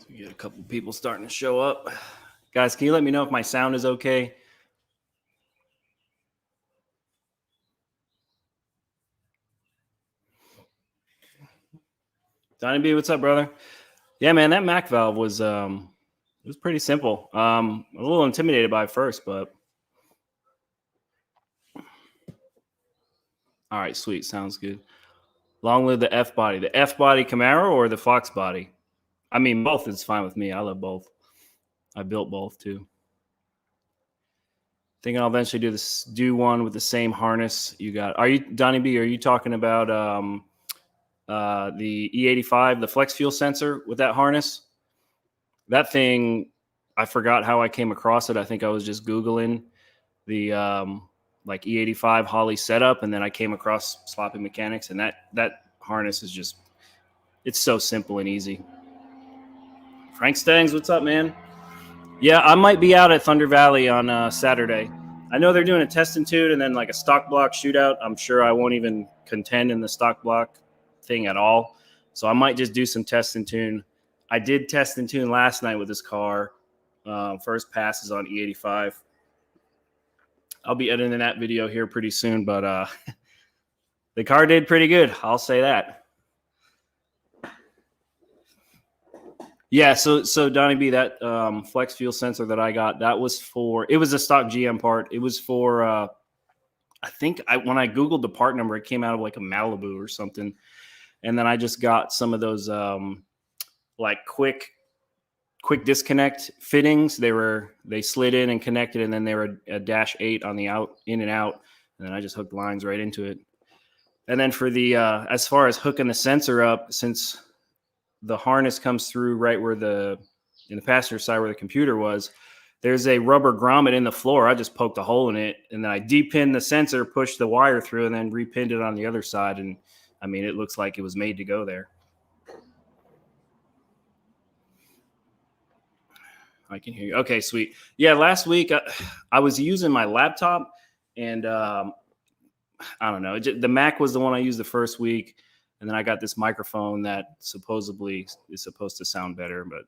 We get a couple people starting to show up. Guys, can you let me know if my sound is okay? Donnie B, what's up, brother? Yeah, man, that Mac valve was it was pretty simple. I was a little intimidated by it first, but all right, sweet, sounds good. Long live the F body. The F body Camaro or the Fox body? I mean, both is fine with me. I love both. I built both too. Thinking I'll eventually do one with the same harness you got. Are you Donnie B? Are you talking about the E85, the flex fuel sensor with that harness? That thing, I forgot how I came across it. I think I was just Googling the like E85 Holly setup, and then I came across Sloppy Mechanics, and that harness is just, it's so simple and easy. Frank Stangs, what's up, man? Yeah, I might be out at Thunder Valley on Saturday. I know they're doing a test and tune and then like a stock block shootout. I'm sure I won't even contend in the stock block thing at all. So I might just do some test and tune. I did test and tune last night with this car. First passes on E85. I'll be editing that video here pretty soon, but the car did pretty good. I'll say that. Yeah, so Donnie B, that flex fuel sensor that I got, that was for, it was a stock GM part. It was for, I think when I Googled the part number, it came out of like a Malibu or something. And then I just got some of those like quick disconnect fittings. They slid in and connected, and then they were a -8 on the in and out. And then I just hooked lines right into it. And then for the, as far as hooking the sensor up, since the harness comes through right where in the passenger side where the computer was, there's a rubber grommet in the floor. I just poked a hole in it, and then I depinned the sensor, pushed the wire through, and then repinned it on the other side. And I mean, it looks like it was made to go there. I can hear you. Okay, sweet. Yeah, last week I was using my laptop, and I don't know. The Mac was the one I used the first week. And then I got this microphone that supposedly is supposed to sound better, but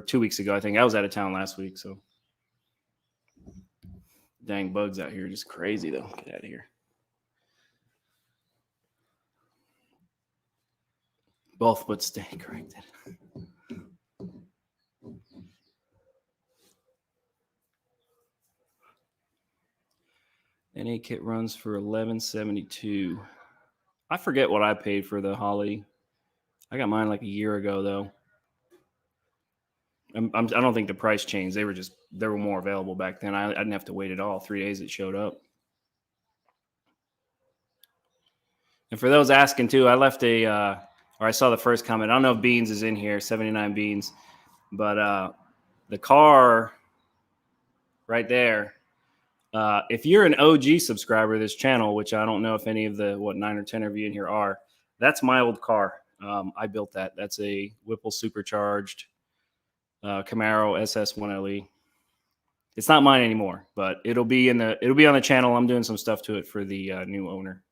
2 weeks ago, I think I was out of town last week. So dang bugs out here, just crazy though. Get out of here. Both but stay corrected. NA kit runs for $11.72. I forget what I paid for the Holly. I got mine like a year ago though. I don't think the price changed. They were more available back then. I didn't have to wait at all. 3 days it showed up. And for those asking too, I left or I saw the first comment. I don't know if Beans is in here, 79 Beans, but the car right there. If you're an OG subscriber to this channel, which I don't know if any of the 9 or 10 of you in here are, that's my old car. I built that. That's a Whipple supercharged Camaro SS1LE. It's not mine anymore, but it'll be on the channel. I'm doing some stuff to it for the new owner.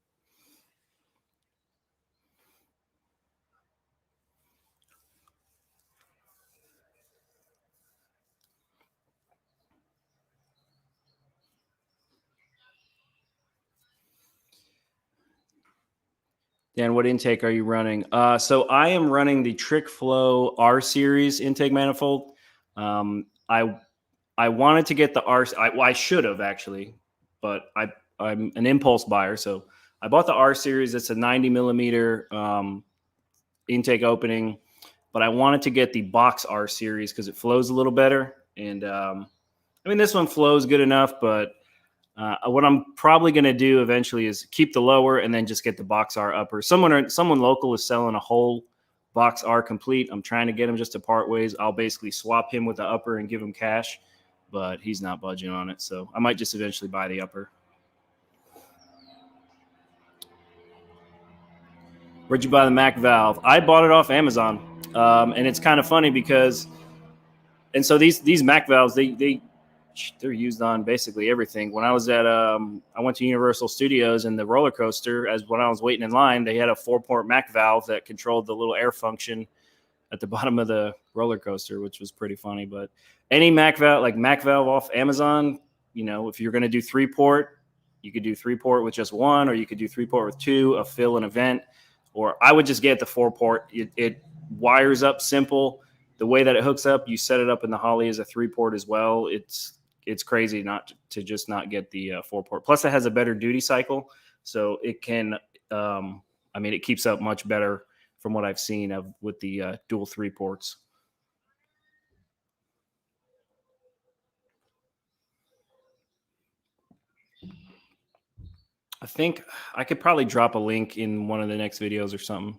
Dan, what intake are you running? So I am running the Trick Flow R series intake manifold. I wanted to get the R. I should have actually, but I'm an impulse buyer, so I bought the R series. It's a 90 millimeter intake opening, but I wanted to get the box R series because it flows a little better. And I mean, this one flows good enough, but what I'm probably going to do eventually is keep the lower and then just get the box R upper. Someone local is selling a whole box R complete. I'm trying to get him just to part ways. I'll basically swap him with the upper and give him cash, but he's not budging on it. So I might just eventually buy the upper. Where'd you buy the Mac valve? I bought it off Amazon. And it's kind of funny because, and so these Mac valves, they're used on basically everything. When I was at, I went to Universal Studios and the roller coaster, when I was waiting in line, they had a 4-port Mac valve that controlled the little air function at the bottom of the roller coaster, which was pretty funny. But any Mac valve off Amazon, if you're going to do 3-port, you could do 3-port with just one, or you could do 3-port with two, a fill and a vent, or I would just get the 4-port. It wires up simple. The way that it hooks up, you set it up in the Holly as a 3-port as well. It's crazy not to just not get the 4-port. Plus, it has a better duty cycle, so it can. It keeps up much better from what I've seen with the dual 3-ports. I think I could probably drop a link in one of the next videos or something.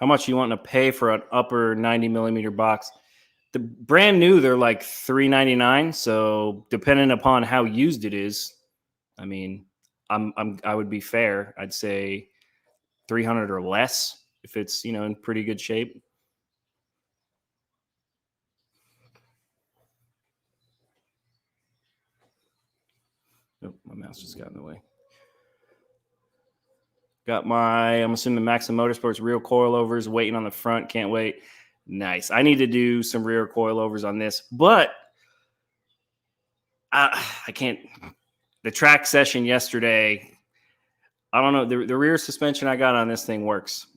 How much you want to pay for an upper 90 millimeter box? The brand new, they're like $399. So depending upon how used it is, I mean, I would be fair. I'd say 300 or less if it's in pretty good shape. Oh, my mouse just got in the way. Got I'm assuming Maxim Motorsports rear coilovers waiting on the front. Can't wait. Nice. I need to do some rear coilovers on this, but I can't. The track session yesterday, I don't know. The rear suspension I got on this thing works.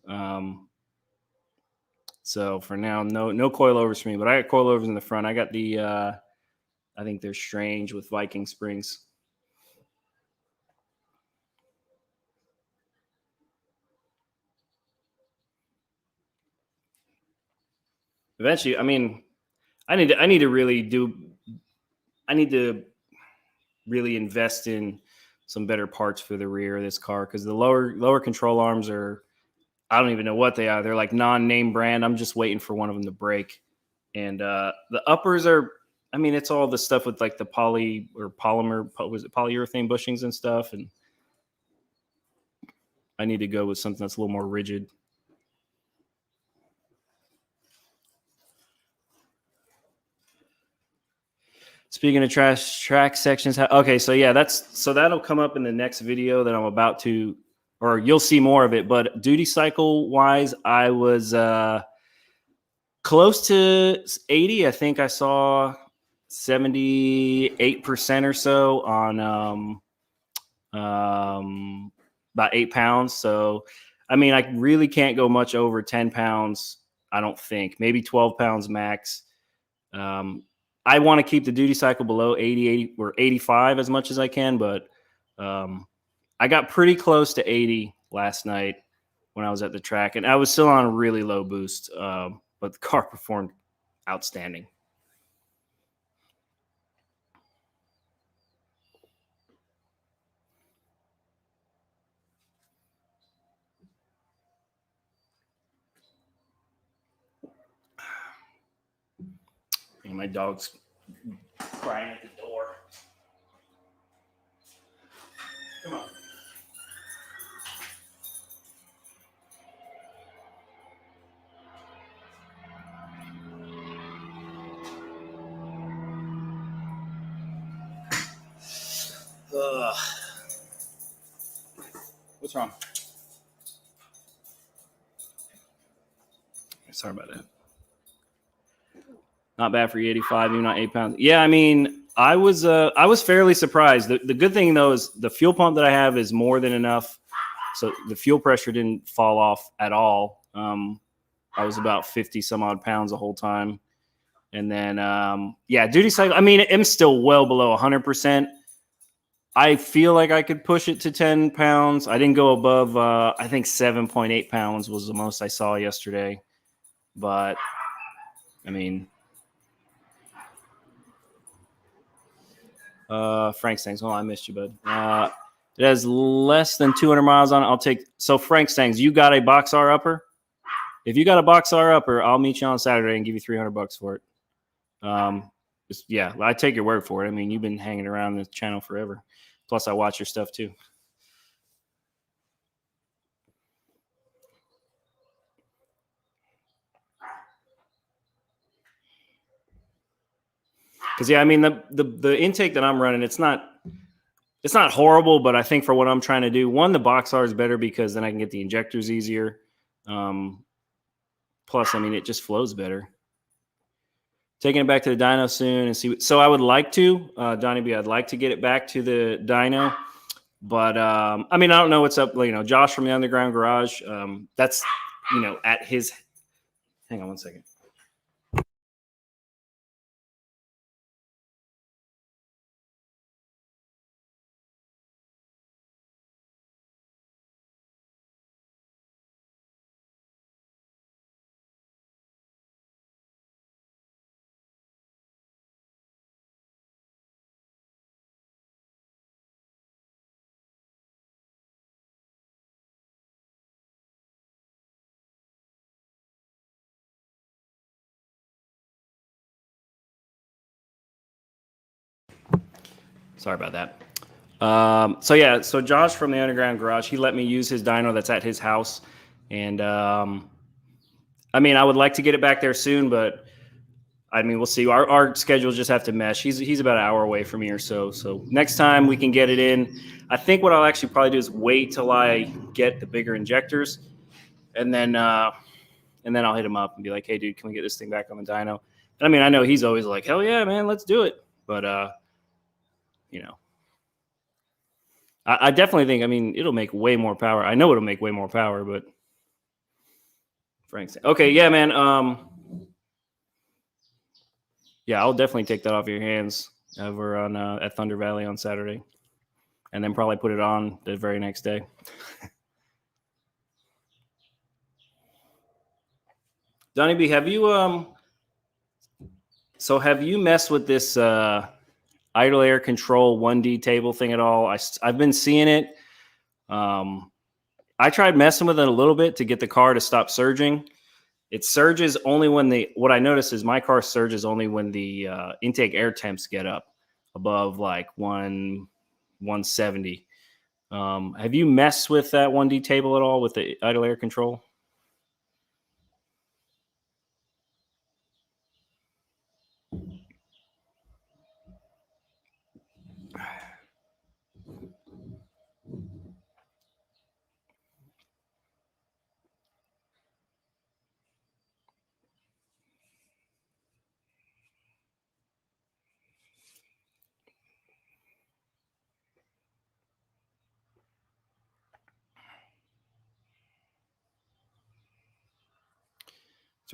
So for now, no coilovers for me, but I got coilovers in the front. I got the, I think they're Strange with Viking springs. Eventually, I mean, I need to really invest in some better parts for the rear of this car, because the lower control arms are, I don't even know what they are. They're like non-name brand. I'm just waiting for one of them to break. And the uppers are, I mean, it's all the stuff with like the polyurethane bushings and stuff. And I need to go with something that's a little more rigid. Speaking of track sections, okay, so yeah, that'll come up in the next video that I'm about to, or you'll see more of it. But duty cycle wise, I was close to 80. I think I saw 78% or so on about 8 pounds. So, I mean, I really can't go much over 10 pounds. I don't think. Maybe 12 pounds max. I want to keep the duty cycle below 80 or 85 as much as I can, but I got pretty close to 80 last night when I was at the track, and I was still on a really low boost, but the car performed outstanding. And my dog's crying at the door. Come on. What's wrong? Sorry about that. Not bad for E85, even not 8 pounds. Yeah, I mean, I was fairly surprised. The good thing though is the fuel pump that I have is more than enough, so the fuel pressure didn't fall off at all. I was about 50 some odd pounds the whole time. And then, duty cycle. I mean, I'm still well below 100%. I feel like I could push it to 10 pounds. I didn't go above, I think 7.8 pounds was the most I saw yesterday. But, I mean, Frank Stangs. Oh, I missed you, bud. It has less than 200 miles on it. I'll take. So, Frank Stangs, you got a box R upper? If you got a box R upper, I'll meet you on Saturday and give you $300 for it. I take your word for it. I mean, you've been hanging around this channel forever. Plus, I watch your stuff too. Because I mean, the intake that I'm running, it's not horrible, but I think for what I'm trying to do, one, the box R is better because then I can get the injectors easier. Plus, I mean, it just flows better. Taking it back to the dyno soon and see. So I would like to, Donnie B, I'd like to get it back to the dyno. But, I mean, I don't know what's up. Josh from the Underground Garage, that's, at his – hang on one second. Sorry about that. So Josh from the Underground Garage, he let me use his dyno that's at his house. And, I mean, I would like to get it back there soon, but I mean, we'll see. Our schedules just have to mesh. He's about an hour away from here. So next time we can get it in. I think what I'll actually probably do is wait till I get the bigger injectors, and then I'll hit him up and be like, hey, dude, can we get this thing back on the dyno? And I mean, I know he's always like, hell yeah, man, let's do it. But, I definitely think, I mean, it'll make way more power. I know it'll make way more power, but Frank's okay. Yeah, man. Yeah, I'll definitely take that off your hands over on at Thunder Valley on Saturday, and then probably put it on the very next day. Donnie B, have you have you messed with this idle air control 1D table thing at all? I've been seeing it. I tried messing with it a little bit to get the car to stop surging. It surges only when what I notice is my car surges only when the intake air temps get up above like 170. Have you messed with that 1D table at all with the idle air control?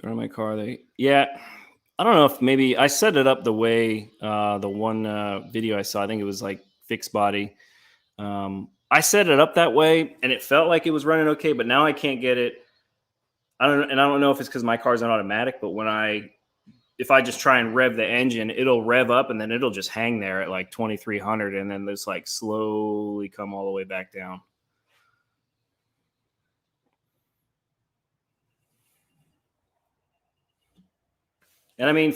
Turn on my car. I don't know if maybe I set it up the way the one video I saw. I think it was like fixed body. I set it up that way, and it felt like it was running okay. But now I can't get it. I don't know if it's because my car's an automatic. But if I just try and rev the engine, it'll rev up, and then it'll just hang there at like 2,300, and then just like slowly come all the way back down. And I mean,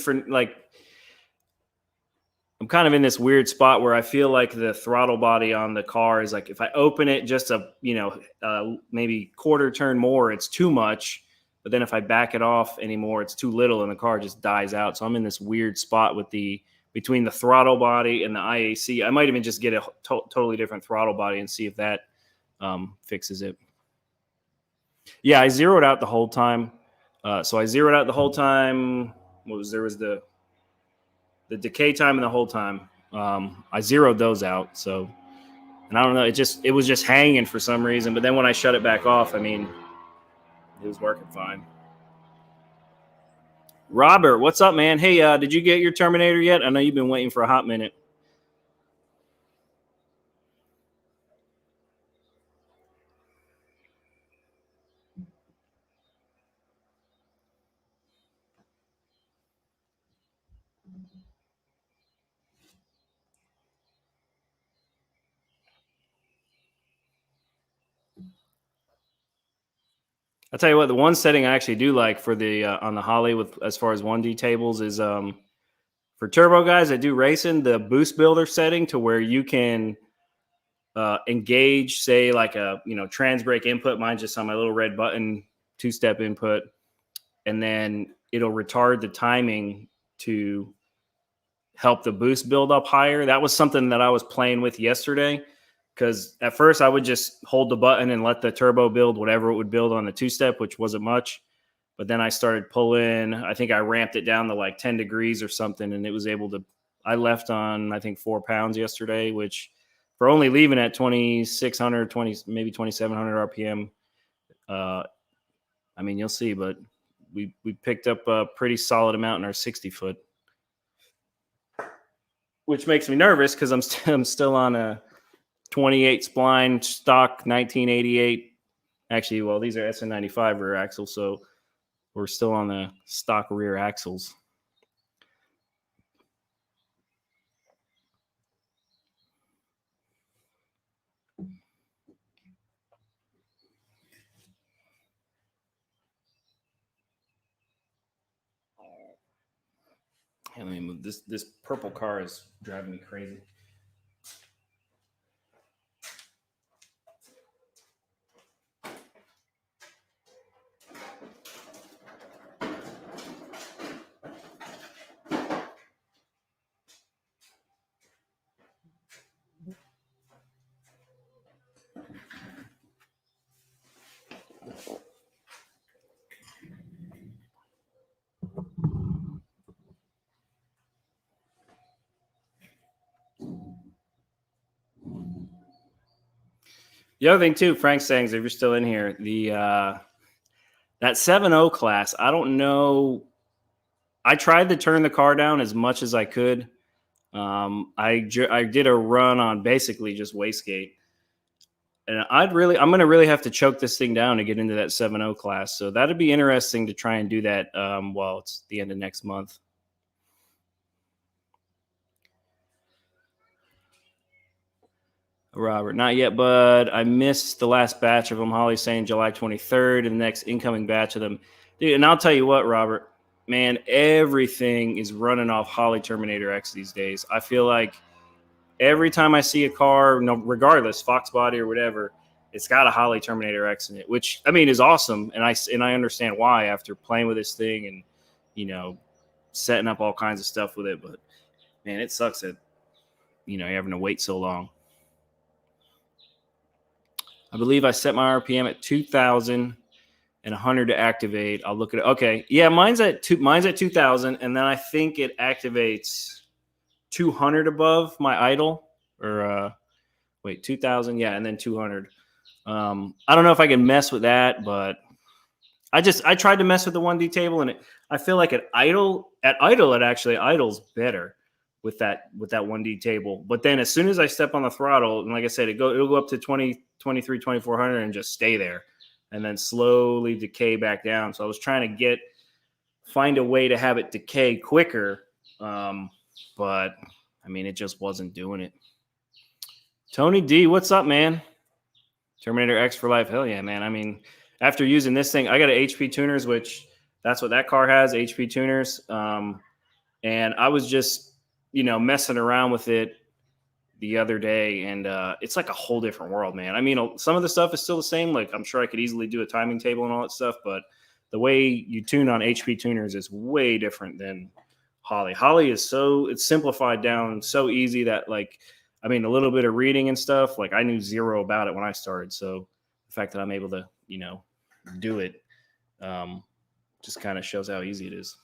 I'm kind of in this weird spot where I feel like the throttle body on the car is like, if I open it just maybe quarter turn more, it's too much. But then if I back it off anymore, it's too little and the car just dies out. So I'm in this weird spot between the throttle body and the IAC. I might even just get a totally different throttle body and see if that fixes it. Yeah, I zeroed out the whole time. So I zeroed out the whole time. There was the decay time and the whole time. I zeroed those out. So, and I don't know, it was just hanging for some reason. But then when I shut it back off, I mean, it was working fine. Robert, what's up, man? Hey, did you get your Terminator yet? I know you've been waiting for a hot minute. I'll tell you what, the one setting I actually do like for the on the Holly with as far as 1D tables is for turbo guys that do racing, the boost builder setting to where you can engage, say like a trans brake input. Mine's just on my little red button, 2-step input, and then it'll retard the timing to help the boost build up higher. That was something that I was playing with yesterday because at first I would just hold the button and let the turbo build whatever it would build on the 2-step, which wasn't much. But then I started pulling. I think I ramped it down to like 10 degrees or something, and it was able to. I left on I think 4 pounds yesterday, which for only leaving at 2,600, maybe 2,700 RPM. Uh, I mean, you'll see, but we picked up a pretty solid amount in our 60-foot, which makes me nervous because I'm still on a 28 spline stock 1988. Actually, well, these are SN95 rear axles, so we're still on the stock rear axles. Hey, let me move this. This purple car is driving me crazy. The other thing too, Frank Sangs, if you're still in here, the that 7.0 class, I don't know. I tried to turn the car down as much as I could. I did a run on basically just wastegate, and I'm going to really have to choke this thing down to get into that 7.0 class. So that'd be interesting to try and do that while it's the end of next month. Robert, not yet, but I missed the last batch of them. Holly's saying July 23rd, and the next incoming batch of them. Dude, and I'll tell you what, Robert, man, everything is running off Holly Terminator X these days. I feel like every time I see a car, no, regardless, Fox body or whatever, it's got a Holly Terminator X in it, which I mean is awesome, and I understand why after playing with this thing and setting up all kinds of stuff with it. But man, it sucks that you're having to wait so long. I believe I set my RPM at 2,000 and 100 to activate. I'll look at it. Okay, yeah, mine's at 2,000, and then I think it activates 200 above my idle, or wait, 2,000, yeah, and then 200. I don't know if I can mess with that, but I tried to mess with the 1D table, and I feel like at idle it actually idles better with that 1D table. But then as soon as I step on the throttle, and like I said, it'll go up to 20, 23, 2400 and just stay there, and then slowly decay back down. So I was trying to find a way to have it decay quicker, but I mean it just wasn't doing it. Tony D, what's up, man? Terminator X for life. Hell yeah, man. I mean, after using this thing, I got an HP tuners, which that's what that car has, HP tuners. And I was just, messing around with it the other day, and it's like a whole different world, man. I mean, some of the stuff is still the same. Like, I'm sure I could easily do a timing table and all that stuff, but the way you tune on HP tuners is way different than Holly. Holly is it's simplified down so easy that, like, I mean, a little bit of reading and stuff, like I knew zero about it when I started. So the fact that I'm able to, do it just kind of shows how easy it is.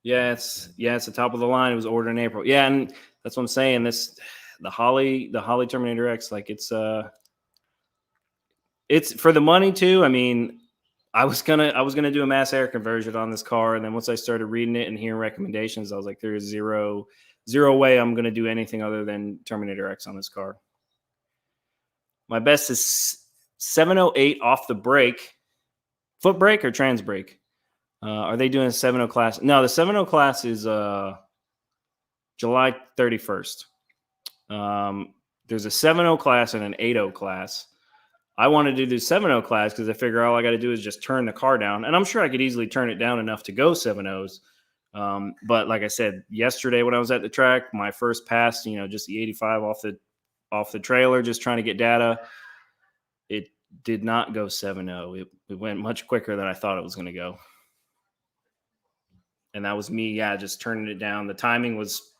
Yeah, it's the top of the line. It was ordered in April. Yeah, and that's what I'm saying. The Holly Terminator X, like it's for the money too. I mean, I was gonna do a mass air conversion on this car, and then once I started reading it and hearing recommendations, I was like, there is zero way I'm gonna do anything other than Terminator X on this car. My best is 708 off the brake, foot brake or trans brake. Are they doing a 70 class? No, the 70 class is July 31st. There's a 70 class and an 80 class. I wanted to do 70 class because I figure all I got to do is just turn the car down, and I'm sure I could easily turn it down enough to go 70s. But like I said yesterday when I was at the track, my first pass, just the 85 off the trailer, just trying to get data. It did not go 7.0. It went much quicker than I thought it was going to go. And that was me, just turning it down. The timing was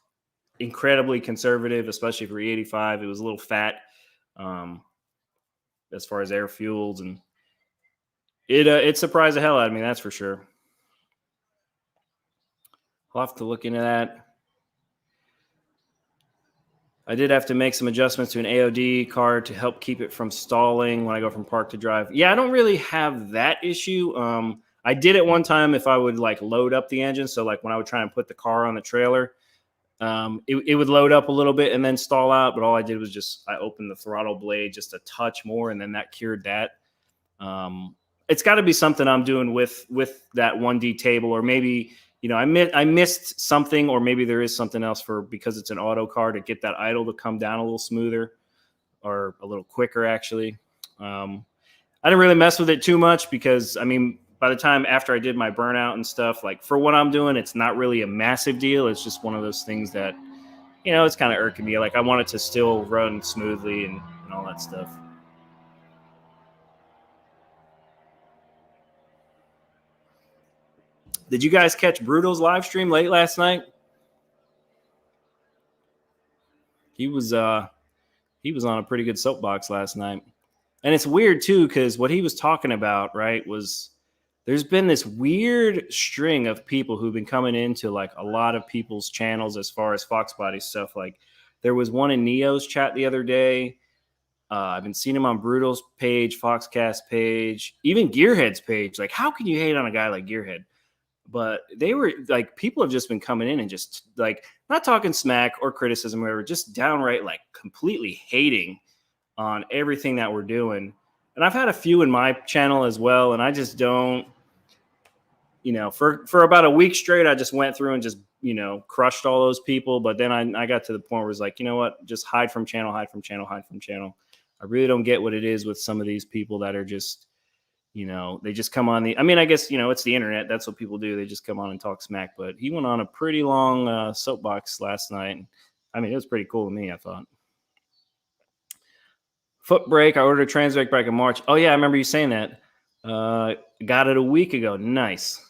incredibly conservative, especially for E85. It was a little fat as far as air fuels, and it surprised the hell out of me, that's for sure. I'll have to look into that. I did have to make some adjustments to an AOD car to help keep it from stalling when I go from park to drive. Yeah, I don't really have that issue. I did it one time if I would like load up the engine. So like when I would try and put the car on the trailer, it would load up a little bit and then stall out. But all I did was I opened the throttle blade just a touch more, and then that cured that. It's got to be something I'm doing with that 1D table, or maybe I missed something, or maybe there is something else because it's an auto car to get that idle to come down a little smoother or a little quicker. Actually, I didn't really mess with it too much because by the time after I did my burnout and stuff, like for what I'm doing, it's not really a massive deal. It's just one of those things that, it's kind of irking me. Like I want it to still run smoothly and all that stuff. Did you guys catch Brutal's live stream late last night? He was on a pretty good soapbox last night. And it's weird too, because what he was talking about, right, was there's been this weird string of people who've been coming into like a lot of people's channels as far as Fox Body stuff. Like there was one in Neo's chat the other day. I've been seeing him on Brutal's page, Foxcast page, even Gearhead's page. Like, how can you hate on a guy like Gearhead? But they were like, people have just been coming in and just like not talking smack or criticism, or whatever, just downright like completely hating on everything that we're doing. And I've had a few in my channel as well. And I just don't, for about a week straight, I just went through and just, crushed all those people. But then I got to the point where it's like, you know what, just hide from channel. I really don't get what it is with some of these people that are just, they just come on I guess, it's the internet. That's what people do. They just come on and talk smack. But he went on a pretty long soapbox last night. It was pretty cool to me, I thought. Foot brake. I ordered a trans brake back in March. Oh, yeah, I remember you saying that. Got it a week ago. Nice.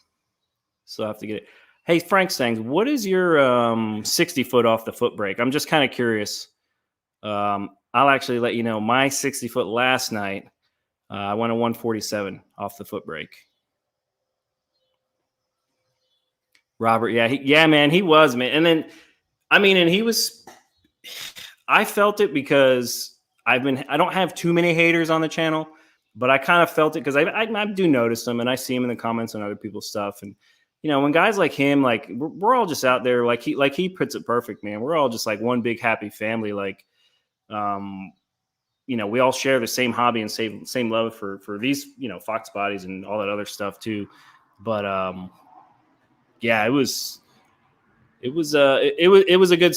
So I have to get it. Hey, Frank Stangs, what is your 60 foot off the foot brake? I'm just kind of curious. I'll actually let you know. My 60 foot last night, I went a 147 off the foot brake. Robert, yeah, man, he was, man. And then, and he was, I felt it because I don't have too many haters on the channel, but I kind of felt it because I do notice them and I see him in the comments on other people's stuff. And, when guys like him, like we're all just out there, like he puts it perfect, man. We're all just like one big happy family. Like, we all share the same hobby and same love for these, Fox bodies and all that other stuff too. But yeah, it was a good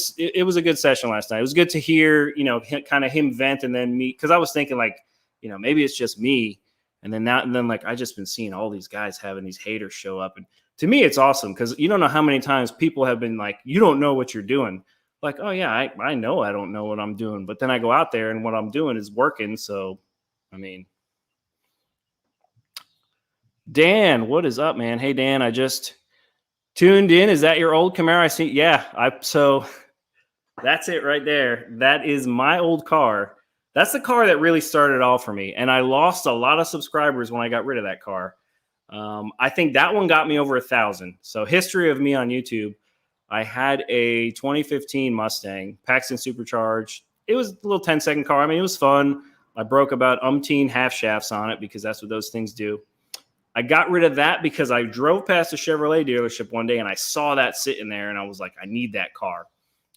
session last night. It was good to hear, kind of him vent, and then me, because I was thinking like, maybe it's just me, and then like I just been seeing all these guys having these haters show up, and to me it's awesome because you don't know how many times people have been like, you don't know what you're doing. Like, oh yeah, I know I don't know what I'm doing, but then I go out there and what I'm doing is working. So, Dan, what is up, man? Hey, Dan, I just tuned in. Is that your old Camaro? I see. Yeah, so that's it right there. That is my old car. That's the car that really started it all for me. And I lost a lot of subscribers when I got rid of that car. I think that one got me over 1,000. So history of me on YouTube. I had a 2015 Mustang, Paxton Supercharged. It was a little 10-second car. It was fun. I broke about umpteen half shafts on it because that's what those things do. I got rid of that because I drove past a Chevrolet dealership one day and I saw that sitting there and I was like, I need that car.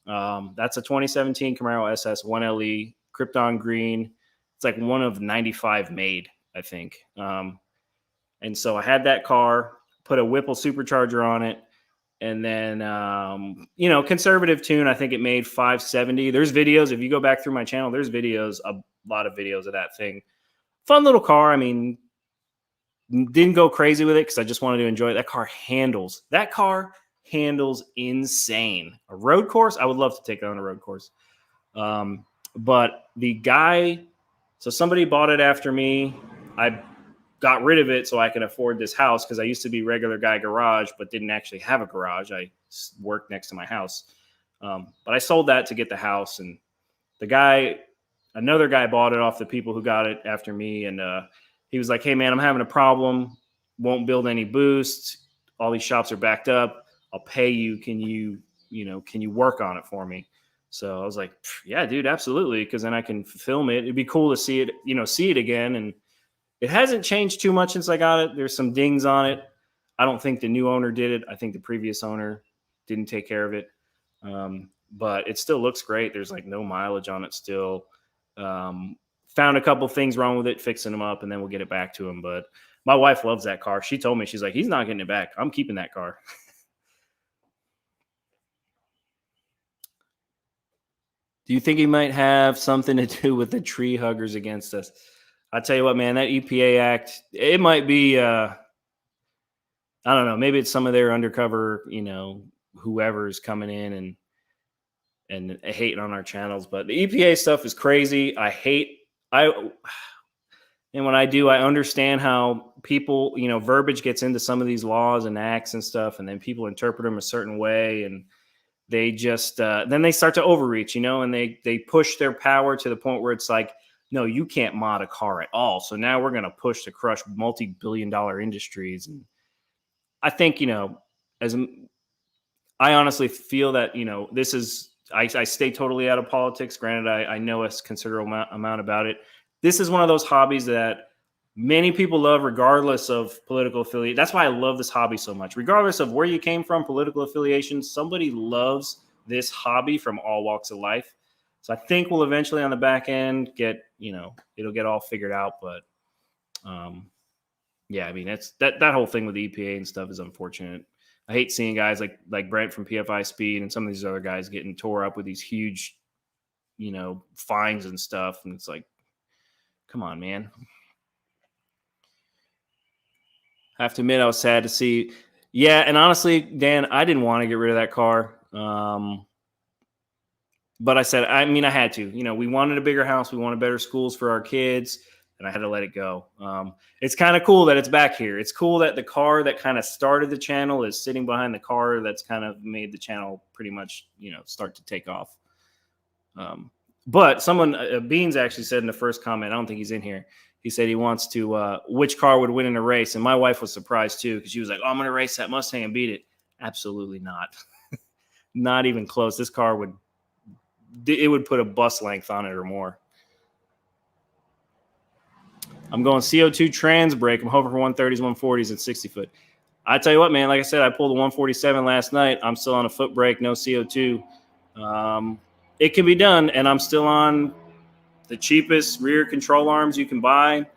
That's a 2017 Camaro SS 1LE Krypton green. It's like one of 95 made, I think. And so I had that car, put a Whipple supercharger on it, and then conservative tune. I think it made 570. There's videos. If you go back through my channel, there's videos, a lot of videos of that thing. Fun little car. I mean, didn't go crazy with it because I just wanted to enjoy it. That car handles insane. A road course, I would love to take it on a road course. But the guy, so somebody bought it after me. I got rid of it so I can afford this house because I used to be regular guy garage, but didn't actually have a garage. I worked next to my house. But I sold that to get the house. And another guy bought it off the people who got it after me. And he was like, hey, man, I'm having a problem. Won't build any boost. All these shops are backed up. I'll pay you. Can you work on it for me? So I was like, yeah, dude, absolutely. Because then I can film it. It'd be cool to see it again. And it hasn't changed too much since I got it. There's some dings on it. I don't think the new owner did it. I think the previous owner didn't take care of it. But it still looks great. There's like no mileage on it still. Found a couple things wrong with it, fixing them up, and then we'll get it back to him. But my wife loves that car. She told me, she's like, he's not getting it back. I'm keeping that car. Do you think he might have something to do with the tree huggers against us? I tell you what, man, that EPA Act, it might be, I don't know, maybe it's some of their undercover, whoever's coming in and hating on our channels. But the EPA stuff is crazy. And when I do, I understand how people, verbiage gets into some of these laws and acts and stuff, and then people interpret them a certain way, and they just then they start to overreach, and they push their power to the point where it's like, no, you can't mod a car at all. So now we're going to push to crush multi-billion-dollar industries. And I think, I honestly feel that, this is, I stay totally out of politics. Granted, I know a considerable amount about it. This is one of those hobbies that many people love regardless of political affiliation. That's why I love this hobby so much. Regardless of where you came from, political affiliation, somebody loves this hobby from all walks of life. So I think we'll eventually on the back end get, it'll get all figured out. But yeah, I mean, it's that whole thing with the EPA and stuff is unfortunate. I hate seeing guys like Brent from PFI Speed and some of these other guys getting tore up with these huge, fines and stuff. And it's like, come on, man. I have to admit, I was sad to see. Yeah, and honestly, Dan, I didn't want to get rid of that car. But I said, I had to. We wanted a bigger house. We wanted better schools for our kids, and I had to let it go. It's kind of cool that it's back here. It's cool that the car that kind of started the channel is sitting behind the car that's kind of made the channel pretty much, start to take off. But someone, Beans actually said in the first comment, I don't think he's in here. He said he wants to, which car would win in a race. And my wife was surprised too, because she was like, oh, I'm going to race that Mustang and beat it. Absolutely not. Not even close. This car would put a bus length on it or more. I'm going CO2 trans brake. I'm hoping for 130s, 140s, and 60 foot. I tell you what, man, like I said, I pulled a 147 last night. I'm still on a foot brake, no CO2. It can be done, and I'm still on the cheapest rear control arms you can buy.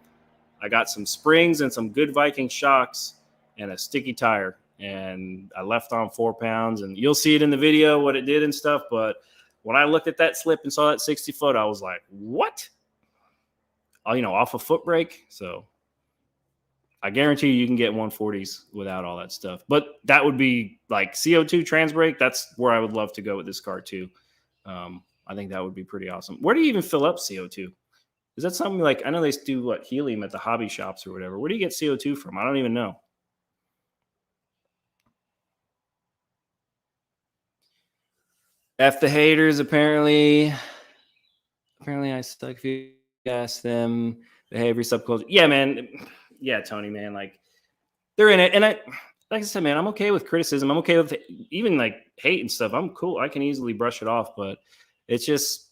I got some springs and some good Viking shocks and a sticky tire, and I left on 4 pounds, and you'll see it in the video what it did and stuff. But when I looked at that slip and saw that 60 foot, I was like, what? Off a foot brake. So I guarantee you can get 140s without all that stuff. But that would be like CO2 trans brake. That's where I would love to go with this car too. I think that would be pretty awesome. Where do you even fill up CO2? Is that something like, I know they do helium at the hobby shops or whatever. Where do you get CO2 from? I don't even know. F the haters, apparently I suck. If you ask them, they have every subculture. Yeah, man. Yeah, Tony, man. Like, they're in it. And like I said, man, I'm okay with criticism. I'm okay with even hate and stuff. I'm cool. I can easily brush it off, but it's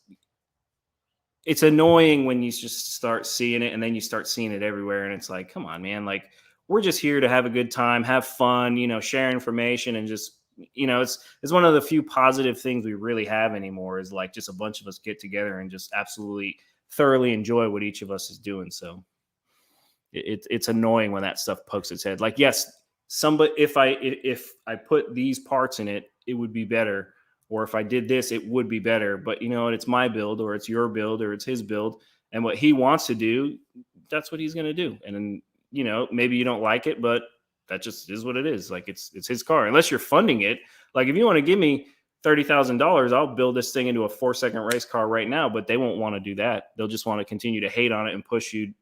annoying when you just start seeing it and then you start seeing it everywhere. And it's like, come on, man. Like, we're just here to have a good time, have fun, share information, and just, it's one of the few positive things we really have anymore is like just a bunch of us get together and just absolutely thoroughly enjoy what each of us is doing. So it's annoying when that stuff pokes its head. Like, yes, somebody, if I put these parts in it, it would be better. Or if I did this, it would be better. But you know what? It's my build, or it's your build, or it's his build, and what he wants to do, that's what he's going to do. And then, maybe you don't like it, but that just is what it is. Like, it's his car. Unless you're funding it. Like, if you want to give me $30,000, I'll build this thing into a 4-second race car right now. But they won't want to do that. They'll just want to continue to hate on it and push you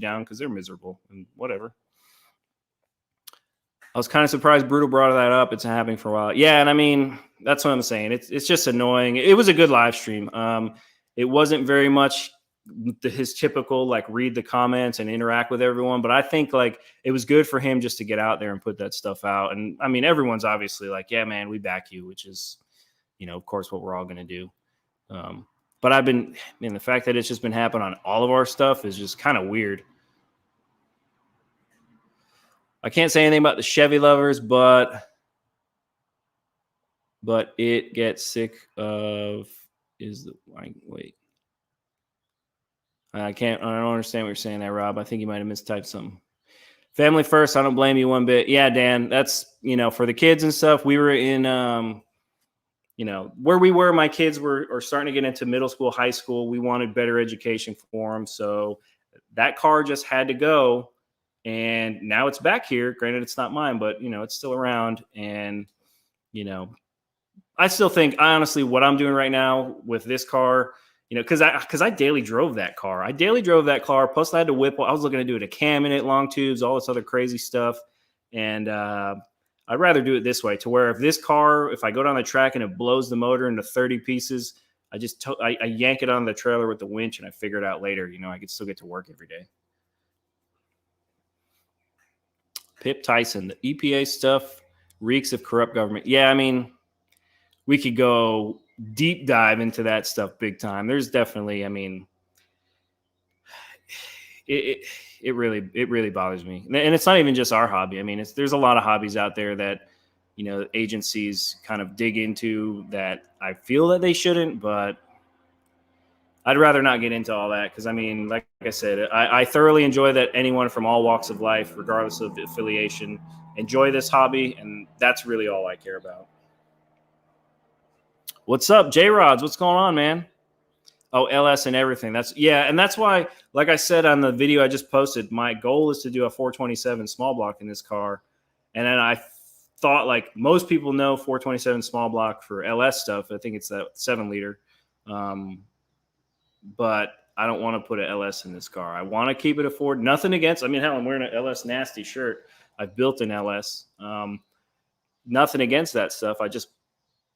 down because they're miserable and whatever. I was kind of surprised Brutal brought that up. It's happening for a while. Yeah, and I mean, that's what I'm saying. It's just annoying. It was a good live stream. It wasn't very much his typical like read the comments and interact with everyone, but I think like it was good for him just to get out there and put that stuff out. And I mean, everyone's obviously like, yeah, man, we back you, which is, of course, what we're all going to do. But the fact that it's just been happening on all of our stuff is just kind of weird. I can't say anything about the Chevy lovers, but it gets sick of wait. I don't understand what you're saying there, Rob. I think you might have mistyped something. Family first. I don't blame you one bit. Yeah, Dan, that's, for the kids and stuff. We were in, where we were, my kids are starting to get into middle school, high school. We wanted better education for them. So that car just had to go. And now it's back here. Granted, it's not mine, but, it's still around. And, I still think, honestly, what I'm doing right now with this car, because I daily drove that car. Plus, I had to whip. I was looking to do it a cam in it, long tubes, all this other crazy stuff. And I'd rather do it this way, to where if I go down the track and it blows the motor into 30 pieces, I yank it on the trailer with the winch and I figure it out later. I could still get to work every day. Pip Tyson, the EPA stuff reeks of corrupt government. Yeah, I mean, we could go deep dive into that stuff big time. There's definitely, I mean, it really bothers me. And it's not even just our hobby. I mean, there's a lot of hobbies out there that, agencies kind of dig into that I feel that they shouldn't, but I'd rather not get into all that because, I mean, like I said, I thoroughly enjoy that anyone from all walks of life, regardless of affiliation, enjoy this hobby, and that's really all I care about. What's up, J-Rods? What's going on, man? Oh, LS and everything. And that's why, like I said on the video I just posted, my goal is to do a 427 small block in this car. And then I thought, like most people know 427 small block for LS stuff. I think it's that 7-liter. But I don't want to put an LS in this car. I want to keep it a Ford. Nothing against. I mean, hell, I'm wearing an LS nasty shirt. I've built an LS. Nothing against that stuff. I just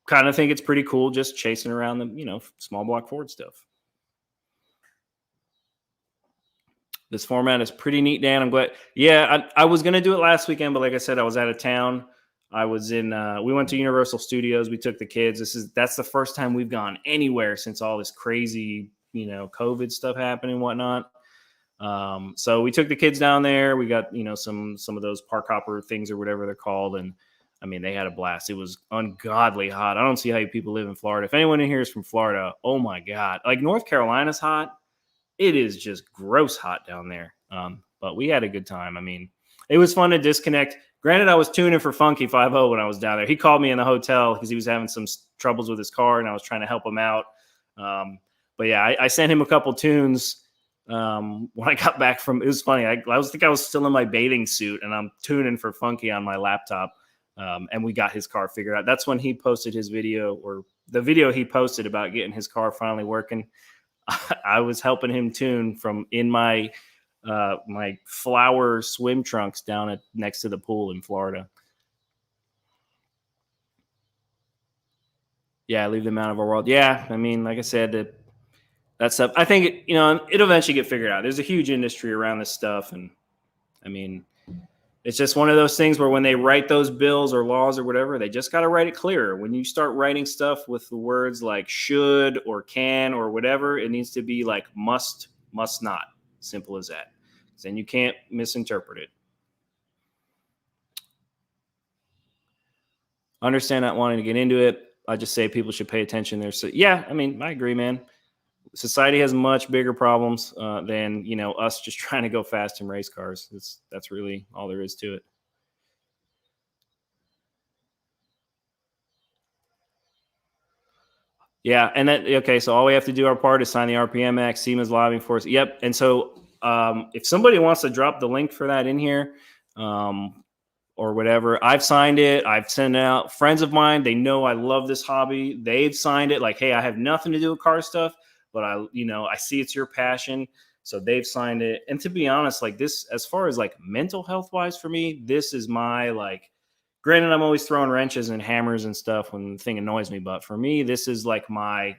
kind of think it's pretty cool just chasing around the, small block Ford stuff. This format is pretty neat, Dan. I'm glad. Yeah, I was going to do it last weekend, but like I said, I was out of town. I was we went to Universal Studios. We took the kids. That's the first time we've gone anywhere since all this crazy, COVID stuff happened and whatnot. So we took the kids down there. We got, some of those park hopper things or whatever they're called. And I mean, they had a blast. It was ungodly hot. I don't see how people live in Florida. If anyone in here is from Florida, oh my God. Like North Carolina's hot. It is just gross hot down there. But we had a good time. I mean, it was fun to disconnect. Granted, I was tuning for Funky 5.0 when I was down there. He called me in the hotel because he was having some troubles with his car, and I was trying to help him out. But yeah, I sent him a couple tunes when I got back from. It was funny. I was still in my bathing suit, and I'm tuning for Funky on my laptop. And we got his car figured out. That's when he posted his video, or the video he posted about getting his car finally working. I was helping him tune from in my my flower swim trunks down next to the pool in Florida. Yeah, leave them out of our world. Yeah, I mean, like I said, that stuff. I think it'll eventually get figured out. There's a huge industry around this stuff, and I mean, it's just one of those things where when they write those bills or laws or whatever, they just got to write it clearer. When you start writing stuff with the words like should or can or whatever, it needs to be like must not. Simple as that. Then you can't misinterpret it. understand not wanting to get into it. I just say people should pay attention there. So yeah, I mean, I agree, man. Society has much bigger problems than us just trying to go fast in race cars. That's really all there is to it. Yeah, and that okay. So all we have to do our part is sign the RPM Act. SEMA's lobbying for us. Yep. And so if somebody wants to drop the link for that in here, um, or whatever. I've signed it. I've sent it out. Friends of mine, they know I love this hobby. They've signed it. Like, hey, I have nothing to do with car stuff, but I see it's your passion. So they've signed it. And to be honest, like this, as far as like mental health wise for me, this is my like, granted, I'm always throwing wrenches and hammers and stuff when the thing annoys me. But for me, this is like my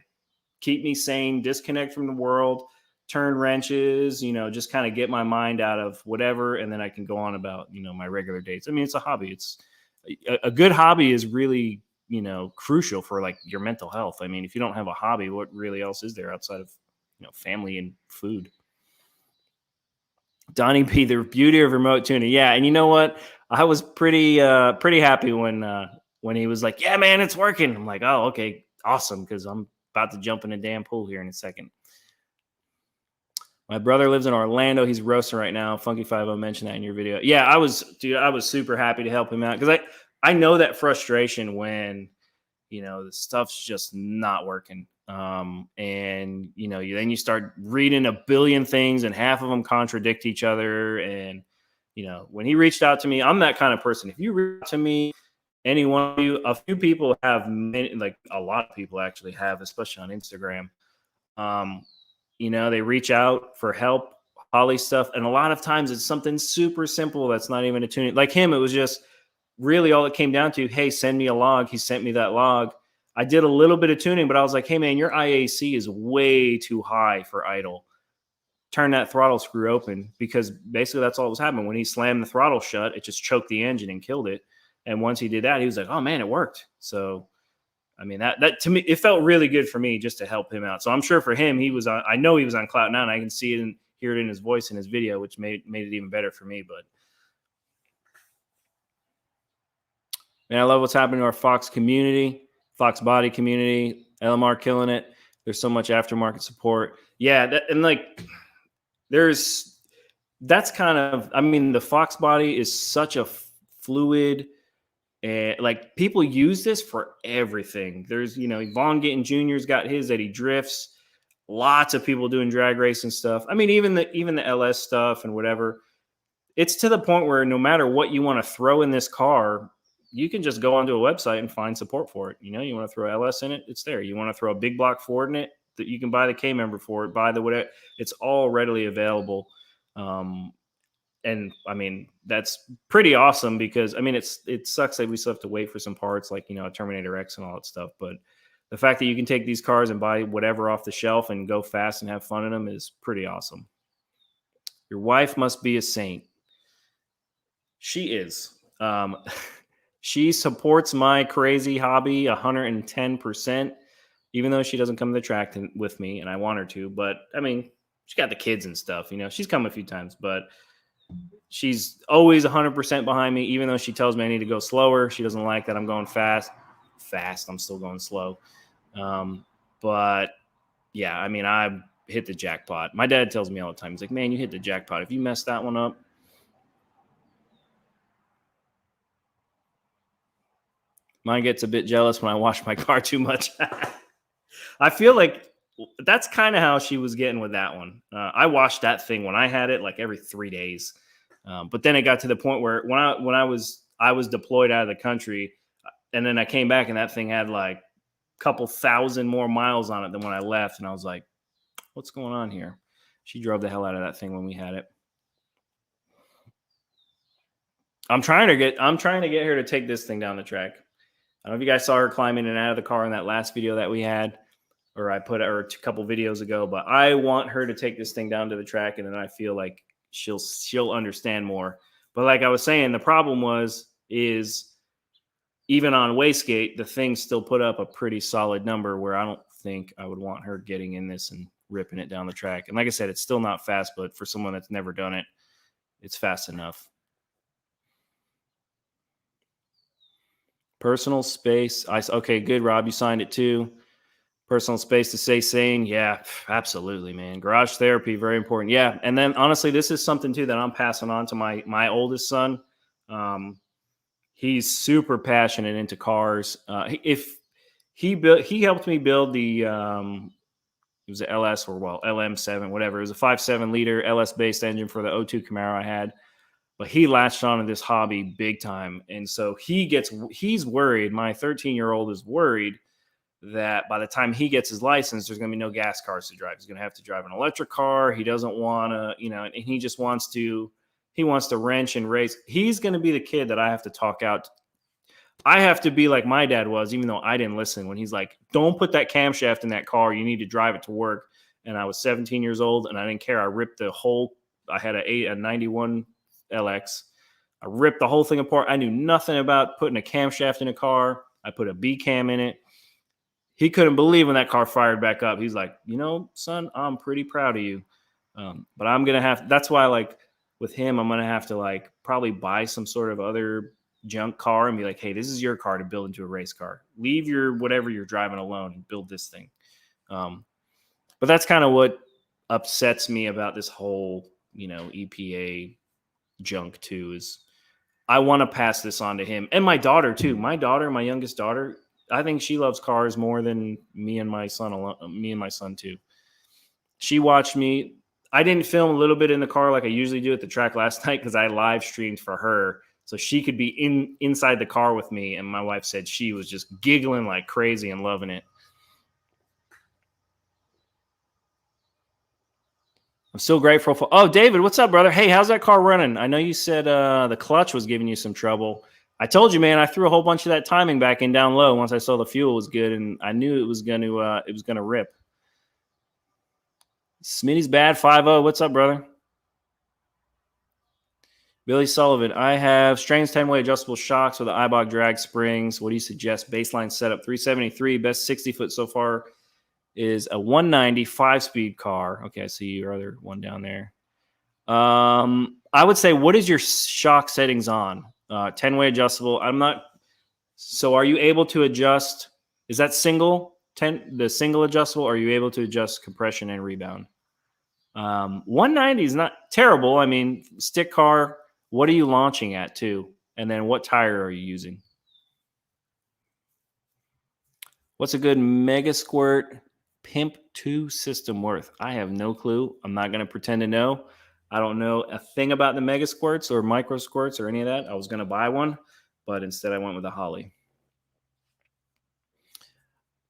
keep me sane, disconnect from the world, turn wrenches, just kind of get my mind out of whatever. And then I can go on about, my regular dates. I mean, it's a hobby. It's a good hobby is really, crucial for like your mental health. I mean, if you don't have a hobby, what really else is there outside of, family and food? Donnie P, the beauty of remote tuning. Yeah. And you know what? I was pretty happy when he was like, yeah, man, it's working. I'm like, oh, okay, awesome. Cause I'm about to jump in a damn pool here in a second. My brother lives in Orlando. He's roasting right now. Funky 50 mentioned that in your video. Yeah, I was super happy to help him out because I know that frustration when the stuff's just not working. And then you start reading a billion things and half of them contradict each other. And when he reached out to me, I'm that kind of person. If you reach out to me, any one of you, a few people have many, like a lot of people actually have, especially on Instagram. Um, they reach out for help, Holly stuff. And a lot of times it's something super simple that's not even a tuning. Like him, it was just really all it came down to, hey, send me a log. He sent me that log. I did a little bit of tuning, but I was like, hey, man, your IAC is way too high for idle. Turn that throttle screw open because basically that's all that was happening. When he slammed the throttle shut, it just choked the engine and killed it. And once he did that, he was like, oh, man, it worked. So I mean, that to me, it felt really good for me just to help him out. So I'm sure for him, I know he was on cloud nine. I can see it and hear it in his voice in his video, which made it even better for me. But man, I love what's happening to our Fox community, Fox body community, LMR killing it. There's so much aftermarket support. Yeah. That's kind of, I mean, the Fox body is such a fluid, and like people use this for everything. There's, Vaughn Gittin Jr.'s got his that he drifts. Lots of people doing drag racing stuff. I mean, even the LS stuff and whatever. It's to the point where no matter what you want to throw in this car, you can just go onto a website and find support for it. You want to throw LS in it, it's there. You want to throw a big block Ford in it, that you can buy the K member for it, buy the whatever. It's all readily available. And I mean, that's pretty awesome because I mean, it sucks that we still have to wait for some parts like, a Terminator X and all that stuff. But the fact that you can take these cars and buy whatever off the shelf and go fast and have fun in them is pretty awesome. Your wife must be a saint. She is. She supports my crazy hobby 110%, even though she doesn't come to the track with me and I want her to. But I mean, she got the kids and stuff, she's come a few times, but she's always 100% behind me, even though she tells me I need to go slower. She doesn't like that I'm going fast. I'm still going slow. But yeah, I mean, I hit the jackpot. My dad tells me all the time, he's like, man, you hit the jackpot. If you mess that one up. Mine gets a bit jealous when I wash my car too much. I feel like that's kind of how she was getting with that one. I washed that thing when I had it like every 3 days. But then it got to the point where when I was deployed out of the country, and then I came back and that thing had like a couple thousand more miles on it than when I left. And I was like, what's going on here? She drove the hell out of that thing when we had it. I'm trying to get her to take this thing down the track. I don't know if you guys saw her climbing in and out of the car in that last video that we had, or I put her a couple videos ago, but I want her to take this thing down to the track. And then I feel like she'll understand more. But like I was saying, the problem is even on wastegate, the thing still put up a pretty solid number where I don't think I would want her getting in this and ripping it down the track. And like I said, it's still not fast, but for someone that's never done it, it's fast enough. Personal space. Okay, good, Rob. You signed it too. Personal space to stay sane. Yeah, absolutely, man. Garage therapy, very important. Yeah, and then honestly, this is something too that I'm passing on to my oldest son. Um, he's super passionate into cars. If he helped me build the it was a LS or LM7, whatever. It was a 5.7 liter LS based engine for the O2 Camaro I had. But he latched onto this hobby big time, and so he's worried. My 13-year-old is worried that by the time he gets his license, there's going to be no gas cars to drive. He's going to have to drive an electric car. He doesn't want to, and he just wants to wrench and race. He's going to be the kid that I have to talk out. I have to be like my dad was, even though I didn't listen, when he's like, don't put that camshaft in that car. You need to drive it to work. And I was 17 years old and I didn't care. I had a 91 LX. I ripped the whole thing apart. I knew nothing about putting a camshaft in a car. I put a B cam in it. He couldn't believe when that car fired back up. He's like, son, I'm pretty proud of you. But I'm going to that's why with him, I'm going to have to probably buy some sort of other junk car and be like, hey, this is your car to build into a race car. Leave your whatever you're driving alone and build this thing. But that's kind of what upsets me about this whole, EPA junk too, is I want to pass this on to him and my daughter too. My youngest daughter, I think she loves cars more than me and my son too. She watched me. I didn't film a little bit in the car like I usually do at the track last night because I live streamed for her so she could be inside the car with me. And my wife said she was just giggling like crazy and loving it. I'm still grateful for. Oh, David, what's up, brother? Hey, how's that car running? I know you said the clutch was giving you some trouble. I told you, man. I threw a whole bunch of that timing back in down low once I saw the fuel was good, and I knew it was gonna rip. Smitty's bad 5-0. What's up, brother? Billy Sullivan. I have Strange 10-way adjustable shocks with the Eibach drag springs. What do you suggest? Baseline setup 373. Best 60 foot so far is a 190 5-speed car. Okay, I see your other one down there. I would say, what is your shock settings on? 10-way adjustable. I'm not. So are you able to adjust? Is that the single adjustable? Or are you able to adjust compression and rebound? 190 is not terrible. I mean, stick car. What are you launching at too? And then what tire are you using? What's a good Mega Squirt Pimp 2 system worth? I have no clue. I'm not going to pretend to know. I don't know a thing about the Mega Squirts or Micro Squirts or any of that. I was going to buy one, but instead I went with a Holly.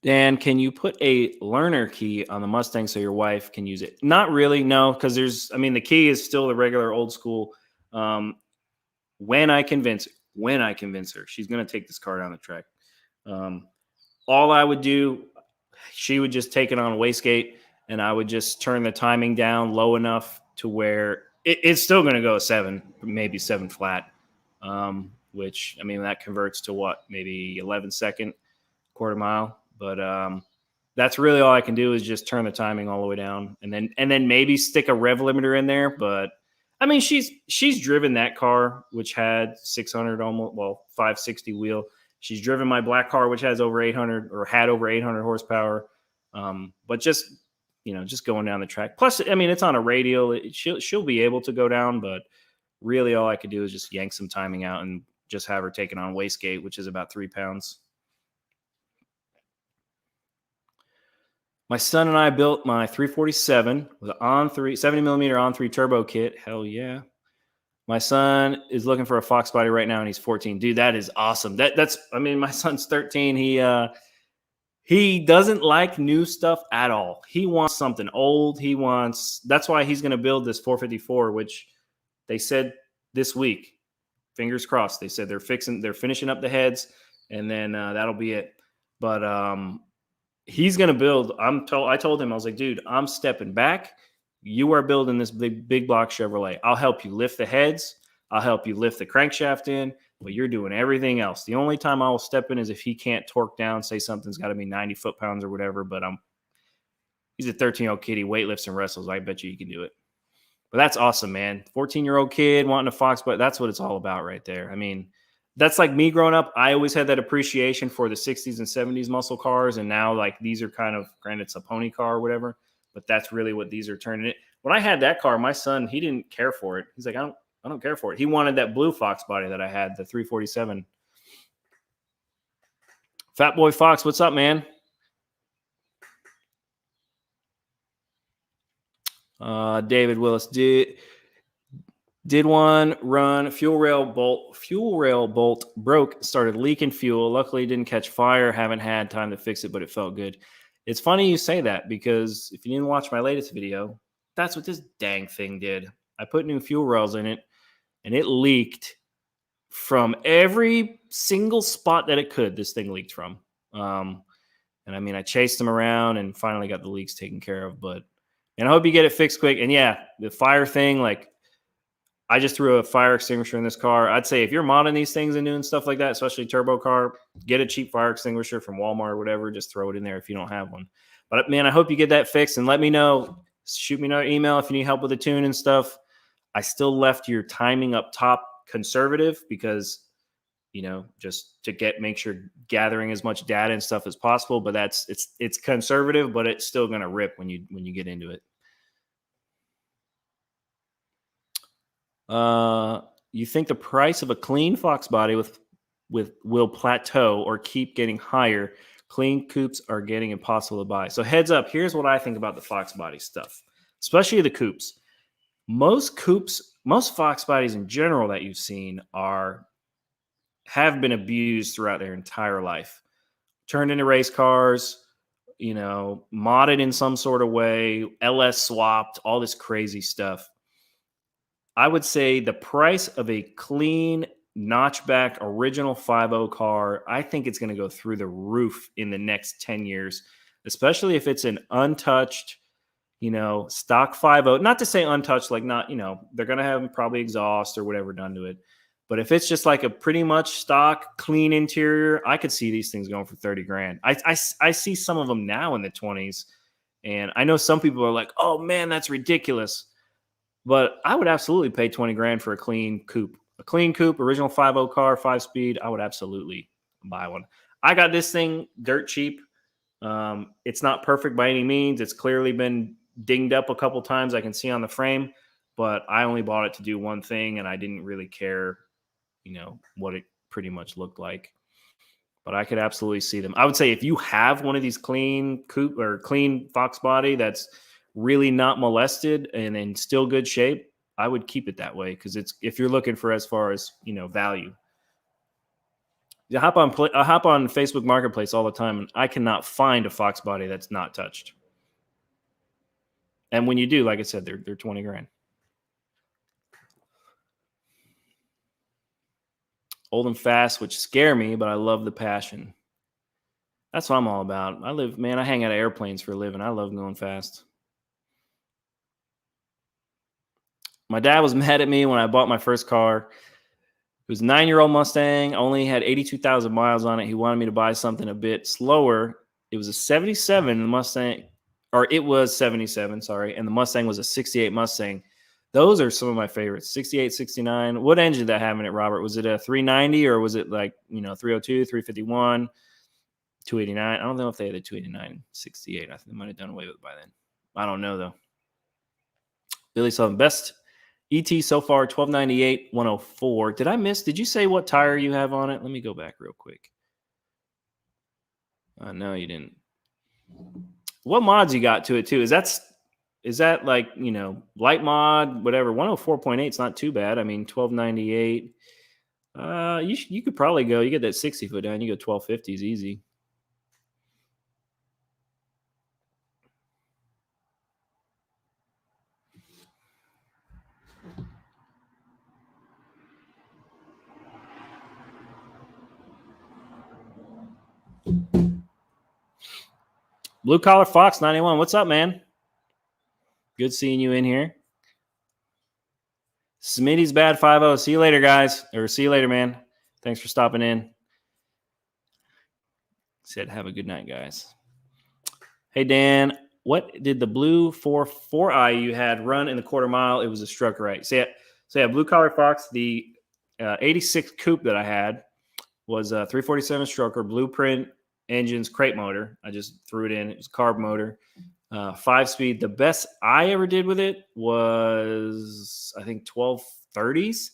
Dan, can you put a learner key on the Mustang so your wife can use it? Not really, no, because the key is still the regular old school. When I convince her, she's going to take this car down the track. All I would do, she would just take it on a wastegate, and I would just turn the timing down low enough to where it's still going to go 7, maybe 7 flat, which, that converts to what, maybe 11 second, quarter mile. But that's really all I can do is just turn the timing all the way down and then maybe stick a rev limiter in there. But she's driven that car, which had 600 almost, 560 wheel. She's driven my black car, which has over 800 or had over 800 horsepower. But just going down the track. Plus, it's on a radial. She'll be able to go down, but really all I could do is just yank some timing out and just have her take it on wastegate, which is about 3 pounds. My son and I built my 347 with an 70 millimeter on 3 turbo kit. Hell yeah. My son is looking for a Fox body right now, and he's 14. Dude, that is awesome. My son's 13. He doesn't like new stuff at all. He wants something old. That's why he's going to build this 454, which they said this week, fingers crossed. They said they're finishing up the heads, and then that'll be it. But he's going to build. I told him, I was like, dude, I'm stepping back. You are building this big block Chevrolet. I'll help you lift the heads. I'll help you lift the crankshaft in, but you're doing everything else. The only time I will step in is if he can't torque down, say something's got to be 90 foot-pounds or whatever, but he's a 13-year-old kid. He weightlifts and wrestles. I bet you he can do it. But that's awesome, man. 14-year-old kid wanting a Fox, but that's what it's all about right there. that's like me growing up. I always had that appreciation for the 60s and 70s muscle cars. And now, like, these are kind of, granted, it's a pony car or whatever, but that's really what these are turning it. When I had that car, my son, he didn't care for it. He's like, I don't care for it. He wanted that blue Fox body that I had, the 347. Fat Boy Fox, what's up, man? David Willis did one run. Fuel rail bolt broke, started leaking fuel. Luckily, didn't catch fire. Haven't had time to fix it, but it felt good. It's funny you say that, because if you didn't watch my latest video, that's what this dang thing did. I put new fuel rails in it, and it leaked from every single spot that it could. This thing leaked from. And I mean, I chased them around and finally got the leaks taken care of. And I hope you get it fixed quick. And yeah, the fire thing, like, I just threw a fire extinguisher in this car. I'd say if you're modding these things and doing stuff like that, especially turbo car, get a cheap fire extinguisher from Walmart or whatever. Just throw it in there if you don't have one. But man, I hope you get that fixed, and let me know. Shoot me another email if you need help with the tune and stuff. I still left your timing up top conservative because, just to make sure gathering as much data and stuff as possible. But it's conservative, but it's still going to rip when you get into it. You think the price of a clean Fox body will plateau or keep getting higher? Clean coupes are getting impossible to buy. So heads up, here's what I think about the Fox body stuff, especially the coupes. Most Fox bodies in general that you've seen have been abused throughout their entire life, turned into race cars, modded in some sort of way, LS swapped, all this crazy stuff. I would say the price of a clean notchback original 5.0 car, I think it's going to go through the roof in the next 10 years, especially if it's an untouched, stock 5.0. Not to say untouched, like not, they're going to have probably exhaust or whatever done to it. But if it's just like a pretty much stock, clean interior, I could see these things going for 30 grand. I see some of them now in the 20s. And I know some people are like, oh man, that's ridiculous. But I would absolutely pay 20 grand for a clean coupe. A clean coupe, original 5.0 car, 5-speed, I would absolutely buy one. I got this thing dirt cheap. It's not perfect by any means. It's clearly been dinged up a couple times, I can see on the frame. But I only bought it to do one thing, and I didn't really care, what it pretty much looked like. But I could absolutely see them. I would say if you have one of these clean coupe or clean Fox body that's really not molested and in still good shape, I would keep it that way, because it's, if you're looking for as far as value. I hop on Facebook Marketplace all the time, and I cannot find a Fox body that's not touched. And when you do, like I said, they're 20 grand. Old and fast, which scare me, but I love the passion. That's what I'm all about. I hang out of airplanes for a living. I love going fast. My dad was mad at me when I bought my first car. It was a 9-year-old Mustang, only had 82,000 miles on it. He wanted me to buy something a bit slower. It was a 77 Mustang, or it was 77, sorry, and the Mustang was a 68 Mustang. Those are some of my favorites, 68, 69. What engine did that have in it, Robert? Was it a 390 or was it like, 302, 351, 289? I don't know if they had a 289, 68. I think they might have done away with it by then. I don't know, though. Billy Sullivan, best ET so far, 1298, 104. Did you say what tire you have on it? Let me go back real quick. No, you didn't. What mods you got to it, too? Is that like, light mod, whatever? 104.8 is not too bad. I mean, 1298. You could probably go, you get that 60 foot down, you go 1250s easy. Blue Collar Fox 91. What's up, man? Good seeing you in here. Smitty's Bad 5-0. See you later, guys. Or see you later, man. Thanks for stopping in. Said, have a good night, guys. Hey, Dan, what did the blue 4i you had run in the quarter mile? It was a Strucker, right? So yeah, Blue Collar Fox, the 86 coupe that I had, was a 347 stroker, blueprint engines, crate motor. I just threw it in. It was a carb motor, 5-speed. The best I ever did with it was, I think, 1230s.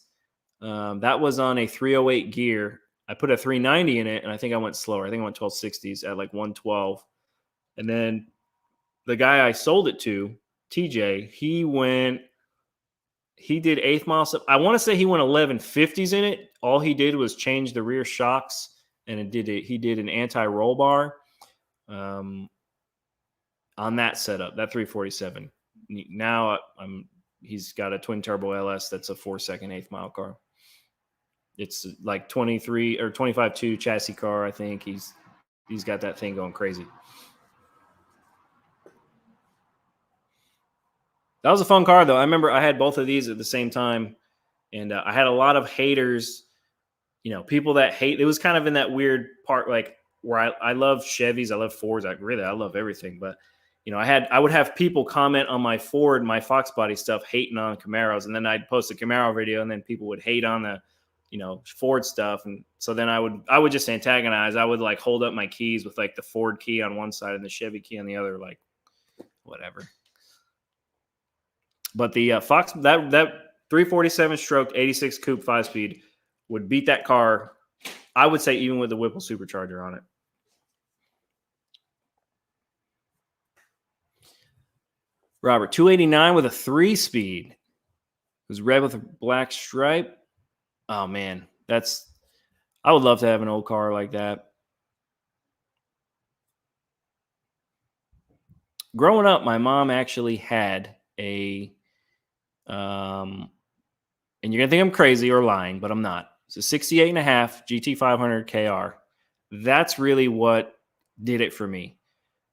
That was on a 308 gear. I put a 390 in it, and I think I went slower. I think I went 1260s at like 112. And then the guy I sold it to, TJ, he did eighth mile. I want to say he went 1150s in it. All he did was change the rear shocks, and he did an anti-roll bar on that setup, that 347. Now he's got a twin turbo LS that's a 4-second eighth mile car. It's like 23 or 25.2 chassis car. I think he's got that thing going crazy. That was a fun car, though. I remember I had both of these at the same time, and I had a lot of haters, people that hate. It was kind of in that weird part, like where I love Chevys, I love Fords, I love everything. But I would have people comment on my Ford, my Fox body stuff, hating on Camaros, and then I'd post a Camaro video, and then people would hate on the Ford stuff, and so then I would just antagonize. I would like hold up my keys with like the Ford key on one side and the Chevy key on the other, like whatever. But the Fox, that 347 stroke 86 coupe 5-speed would beat that car, I would say, even with the Whipple supercharger on it. Robert, 289 with a 3-speed. It was red with a black stripe. Oh, man. I would love to have an old car like that. Growing up, my mom actually had a and you're going to think I'm crazy or lying, but I'm not. It's a 68 and a half GT500 KR. That's really what did it for me.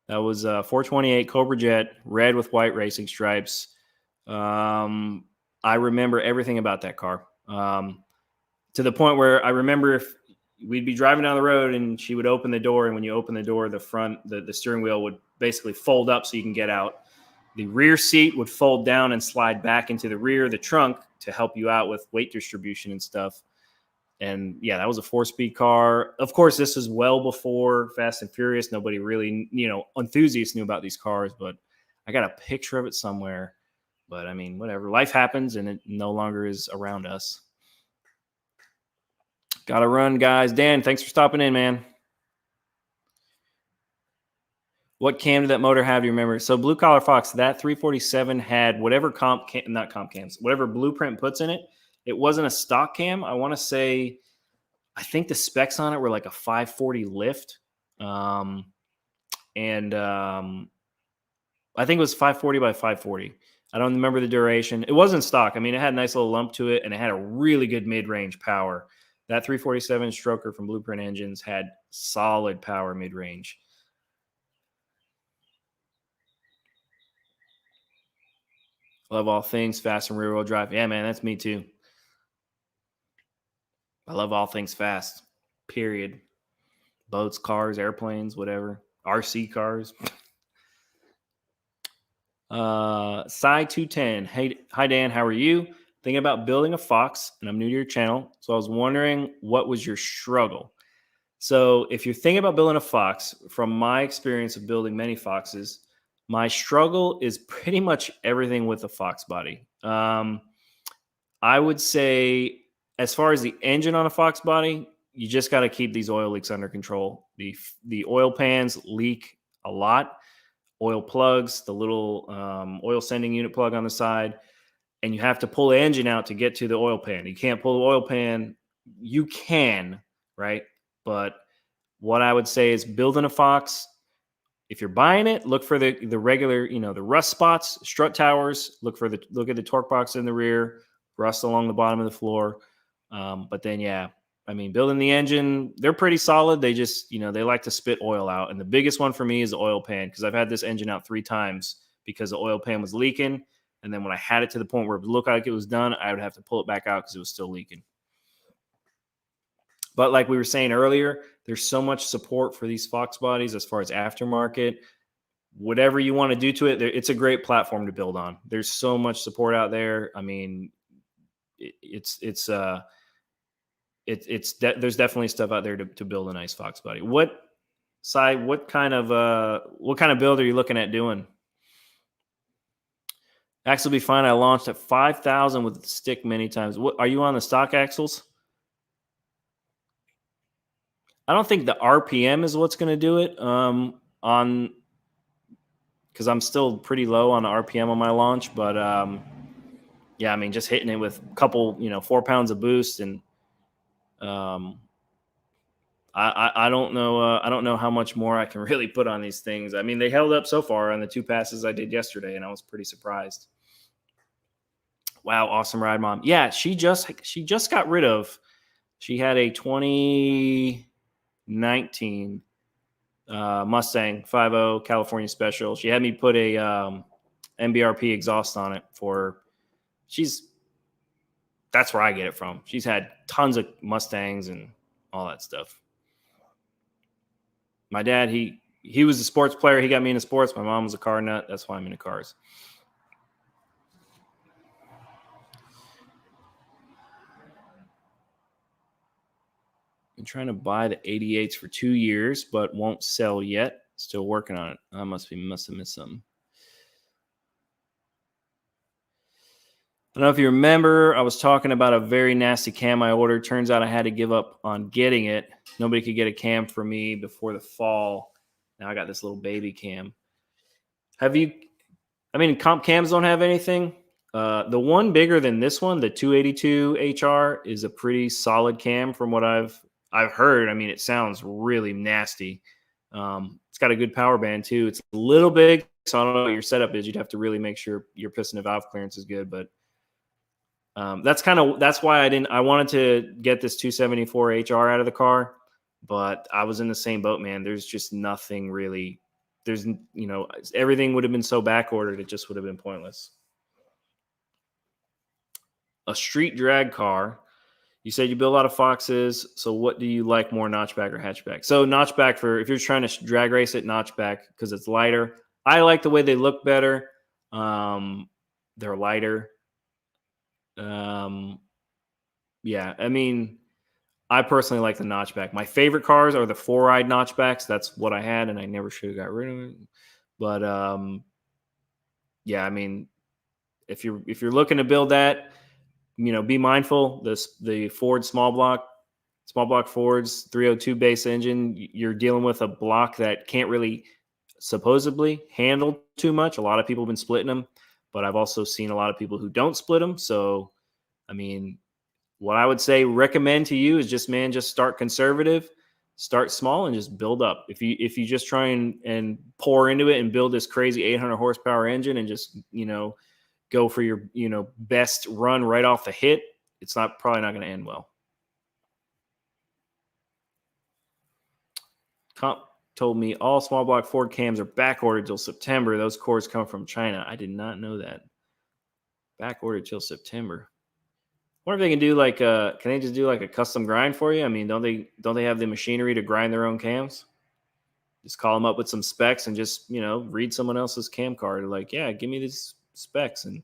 That was a 428 Cobra Jet, red with white racing stripes. I remember everything about that car. To the point where I remember if we'd be driving down the road and she would open the door, and when you open the door, the front, the steering wheel would basically fold up so you can get out. The rear seat would fold down and slide back into the rear of the trunk to help you out with weight distribution and stuff. And yeah, that was a 4-speed car. Of course, this was well before Fast and Furious. Nobody really, enthusiasts knew about these cars, but I got a picture of it somewhere. But I mean, whatever. Life happens, and it no longer is around us. Got to run, guys. Dan, thanks for stopping in, man. What cam did that motor have? Do you remember? So Blue Collar Fox, that 347 had whatever whatever Blueprint puts in it. It wasn't a stock cam. I want to say, I think the specs on it were like a 540 lift. I think it was 540 by 540. I don't remember the duration. It wasn't stock. I mean, it had a nice little lump to it, and it had a really good mid-range power. That 347 stroker from Blueprint Engines had solid power mid-range. Love all things fast and rear-wheel drive. Yeah, man, that's me too. I love all things fast, period. Boats, cars, airplanes, whatever. RC cars. Cy210. Hey, hi, Dan. How are you? Thinking about building a Fox, and I'm new to your channel. So I was wondering, what was your struggle? So if you're thinking about building a Fox, from my experience of building many Foxes, my struggle is pretty much everything with the Fox body. I would say, as far as the engine on a Fox body, you just got to keep these oil leaks under control. The oil pans leak a lot. Oil plugs, the little oil sending unit plug on the side, and you have to pull the engine out to get to the oil pan. You can't pull the oil pan. You can, right? But what I would say is, building a Fox, if you're buying it, look for the regular, the rust spots, strut towers. Look at the torque box in the rear, rust along the bottom of the floor. But then, yeah, I mean, building the engine, they're pretty solid. They just, they like to spit oil out. And the biggest one for me is the oil pan, because I've had this engine out 3 times because the oil pan was leaking. And then when I had it to the point where it looked like it was done, I would have to pull it back out because it was still leaking. But like we were saying earlier, there's so much support for these Fox bodies as far as aftermarket. Whatever you want to do to it, it's a great platform to build on. There's so much support out there. I mean, it's there's definitely stuff out there to build a nice Fox body. What kind of build are you looking at doing? Axle will be fine. I launched at 5,000 with the stick many times. What are you on the stock axles? I don't think the RPM is what's going to do it. On because I'm still pretty low on the RPM on my launch, but yeah, I mean, just hitting it with a couple, 4 pounds of boost, and um, I don't know. I don't know how much more I can really put on these things. I mean, they held up so far on the 2 passes I did yesterday, and I was pretty surprised. Wow, awesome ride, mom. Yeah, she just got rid of. She had a 2019 Mustang 50 California Special. She had me put a MBRP exhaust on it for. That's where I get it from. She's had tons of Mustangs and all that stuff. My dad, he was a sports player. He got me into sports. My mom was a car nut. That's why I'm into cars. Been trying to buy the 88s for 2 years, but won't sell yet. Still working on it. I must have missed something. I don't know if you remember, I was talking about a very nasty cam I ordered. Turns out I had to give up on getting it. Nobody could get a cam for me before the fall. Now I got this little baby cam. Comp cams don't have anything. The one bigger than this one, the 282 HR, is a pretty solid cam from what I've heard. I mean, it sounds really nasty. It's got a good power band too. It's a little big, so I don't know what your setup is. You'd have to really make sure your piston and valve clearance is good, but that's why I wanted to get this 274 HR out of the car, but I was in the same boat, man. There's just nothing really. There's everything would have been so back ordered, it just would have been pointless. A street drag car. You said you build a lot of Foxes. So what do you like more, notchback or hatchback? So notchback if you're trying to drag race it, notchback because it's lighter. I like the way they look better. They're lighter. Yeah, I mean, I personally like the notchback. My favorite cars are the 4-eyed notchbacks. That's what I had, and I never should have got rid of it. But yeah, I mean, if you're looking to build that, be mindful. The Ford small block Fords 302 base engine. You're dealing with a block that can't really supposedly handle too much. A lot of people have been splitting them, but I've also seen a lot of people who don't split them. So, I mean, what I would recommend to you is just start conservative, start small, and just build up. If you just try and pour into it and build this crazy 800 horsepower engine and just go for your best run right off the hit, it's probably not going to end well. Comp told me all small block Ford cams are back ordered till September. Those cores come from China. I did not know that. Back ordered till September. I wonder if they can do can they just do a custom grind for you? I mean, don't they have the machinery to grind their own cams? Just call them up with some specs and just, read someone else's cam card. Yeah, give me these specs and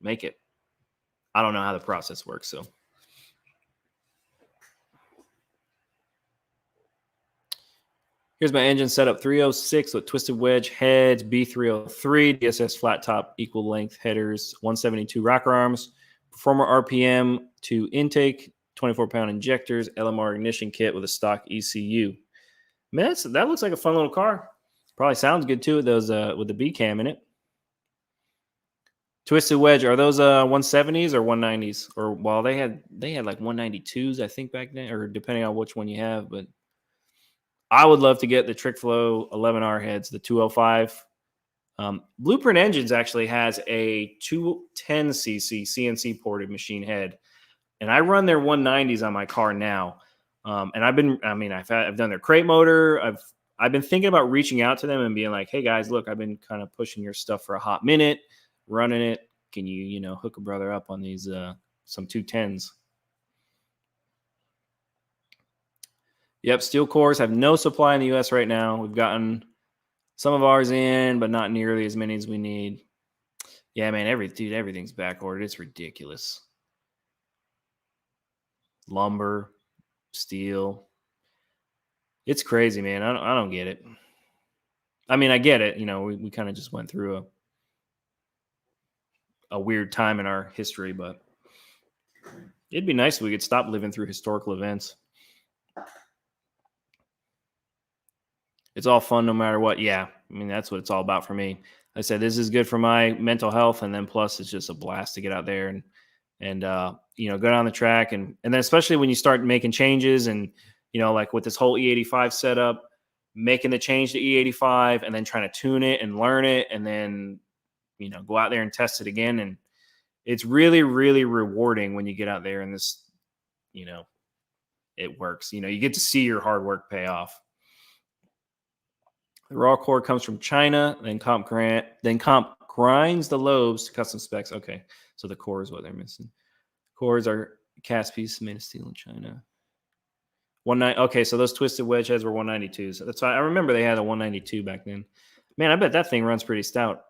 make it. I don't know how the process works, so. Here's my engine setup: 306 with twisted wedge heads, B303, DSS flat top, equal length headers, 172 rocker arms, Performer RPM to intake, 24-pound injectors, LMR ignition kit with a stock ECU. Man, that looks like a fun little car. Probably sounds good too with the B cam in it. Twisted wedge, are those 170s or 190s? Or they had like 192s, I think, back then, or depending on which one you have, but I would love to get the Trick Flow 11R heads, the 205. Blueprint Engines actually has a 210cc CNC ported machine head, and I run their 190s on my car now. And I've done their crate motor. I've been thinking about reaching out to them and being like, hey guys, look, I've been kind of pushing your stuff for a hot minute, running it. Can you, hook a brother up on these some 210s? Yep, steel cores have no supply in the U.S. right now. We've gotten some of ours in, but not nearly as many as we need. Yeah, man, everything's back ordered. It's ridiculous. Lumber, steel. It's crazy, man. I don't get it. I mean, I get it. We kind of just went through a weird time in our history, but it'd be nice if we could stop living through historical events. It's all fun no matter what. Yeah. I mean, that's what it's all about for me. I said, this is good for my mental health. And then plus it's just a blast to get out there and go down the track. And then especially when you start making changes and, like with this whole E85 setup, making the change to E85 and then trying to tune it and learn it. And then, go out there and test it again. And it's really, really rewarding when you get out there and this, it works. You get to see your hard work pay off. The raw core comes from China, then comp grinds the lobes to custom specs. Okay, so the core is what they're missing. Cores are cast pieces made of steel in China. Okay, so those twisted wedge heads were 192s. So that's why I remember they had a 192 back then. Man, I bet that thing runs pretty stout.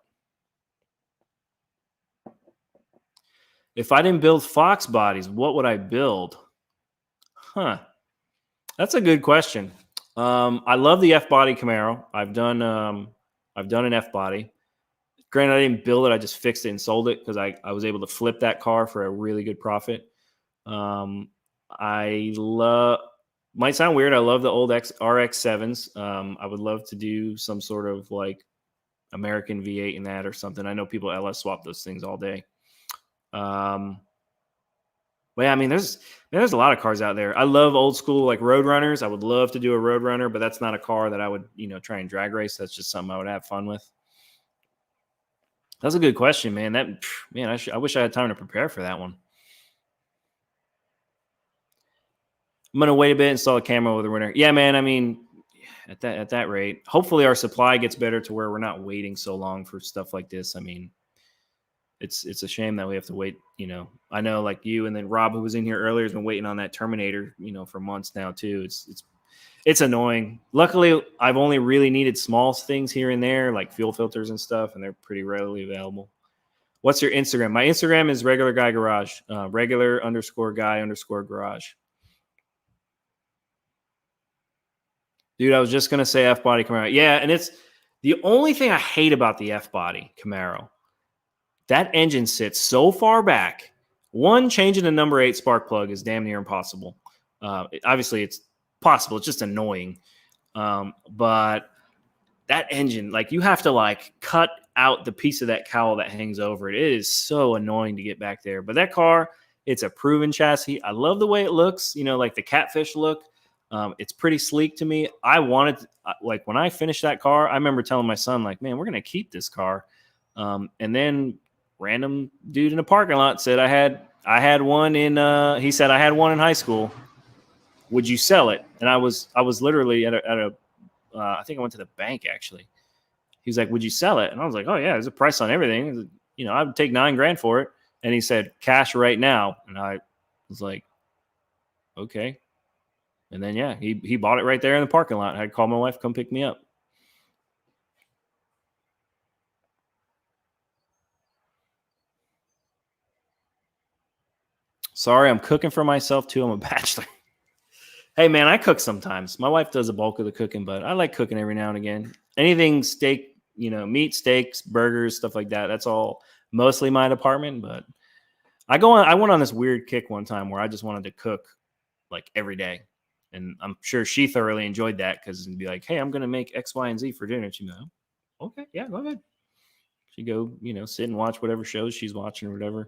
If I didn't build Fox bodies, what would I build? Huh. That's a good question. I love the F body Camaro. I've done an F body. Granted, I didn't build it. I just fixed it and sold it because I was able to flip that car for a really good profit. Might sound weird. I love the old RX-7s. I would love to do some sort of like American V8 in that or something. I know people LS swap those things all day. But yeah, I mean, there's a lot of cars out there. I love old school like Roadrunners. I would love to do a Roadrunner, but that's not a car that I would, try and drag race. That's just something I would have fun with. That's a good question, man. I wish I had time to prepare for that one. I'm gonna wait a bit, install a camera with a winner. Yeah, man. I mean, at that rate, hopefully our supply gets better to where we're not waiting so long for stuff like this. I mean, it's a shame that we have to wait. I know like you and then Rob, who was in here earlier, has been waiting on that Terminator, for months now too. It's annoying. Luckily, I've only really needed small things here and there, like fuel filters and stuff, and they're pretty readily available. What's your Instagram? My Instagram is regular guy garage, regular_guy_garage. Dude, I was just gonna say F body Camaro. Yeah, and it's the only thing I hate about the F body Camaro. That engine sits so far back. One, changing the number 8 spark plug is damn near impossible. Obviously, it's possible. It's just annoying. But that engine, like you have to like cut out the piece of that cowl that hangs over it. It is so annoying to get back there. But that car, it's a proven chassis. I love the way it looks. Like the catfish look. It's pretty sleek to me. I wanted, like when I finished that car, I remember telling my son, like, man, we're gonna keep this car. And then random dude in a parking lot said I had one in he said I had one in high school. Would you sell it? And I was literally at a I think I went to the bank actually. He was like, would you sell it? And I was like, oh yeah, there's a price on everything. I would take $9,000 for it. And he said, cash right now. And I was like, okay. And then yeah, he bought it right there in the parking lot. I had to call my wife, come pick me up. Sorry, I'm cooking for myself too. I'm a bachelor. Hey, man, I cook sometimes. My wife does a bulk of the cooking, but I like cooking every now and again. Anything steak, meat, steaks, burgers, stuff like that. That's all mostly my department. But I went on this weird kick one time where I just wanted to cook like every day. And I'm sure she thoroughly enjoyed that because it'd be like, hey, I'm going to make X, Y, and Z for dinner. She'd go, okay, yeah, go ahead. She'd go, sit and watch whatever shows she's watching or whatever.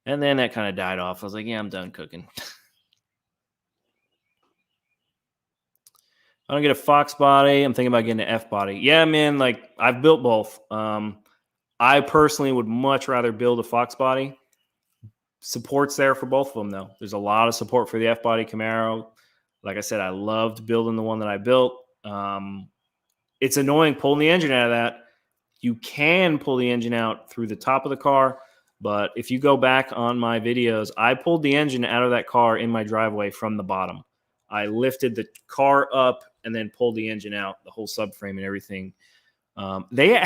And then that kind of died off. I was like, yeah, I'm done cooking. I don't get a Fox body. I'm thinking about getting an F body. Yeah, man, like I've built both. I personally would much rather build a Fox body. Support's there for both of them, though. There's a lot of support for the F body Camaro. Like I said, I loved building the one that I built. It's annoying pulling the engine out of that. You can pull the engine out through the top of the car, but if you go back on my videos, I pulled the engine out of that car in my driveway from the bottom. I lifted the car up and then pulled the engine out, the whole subframe and everything. They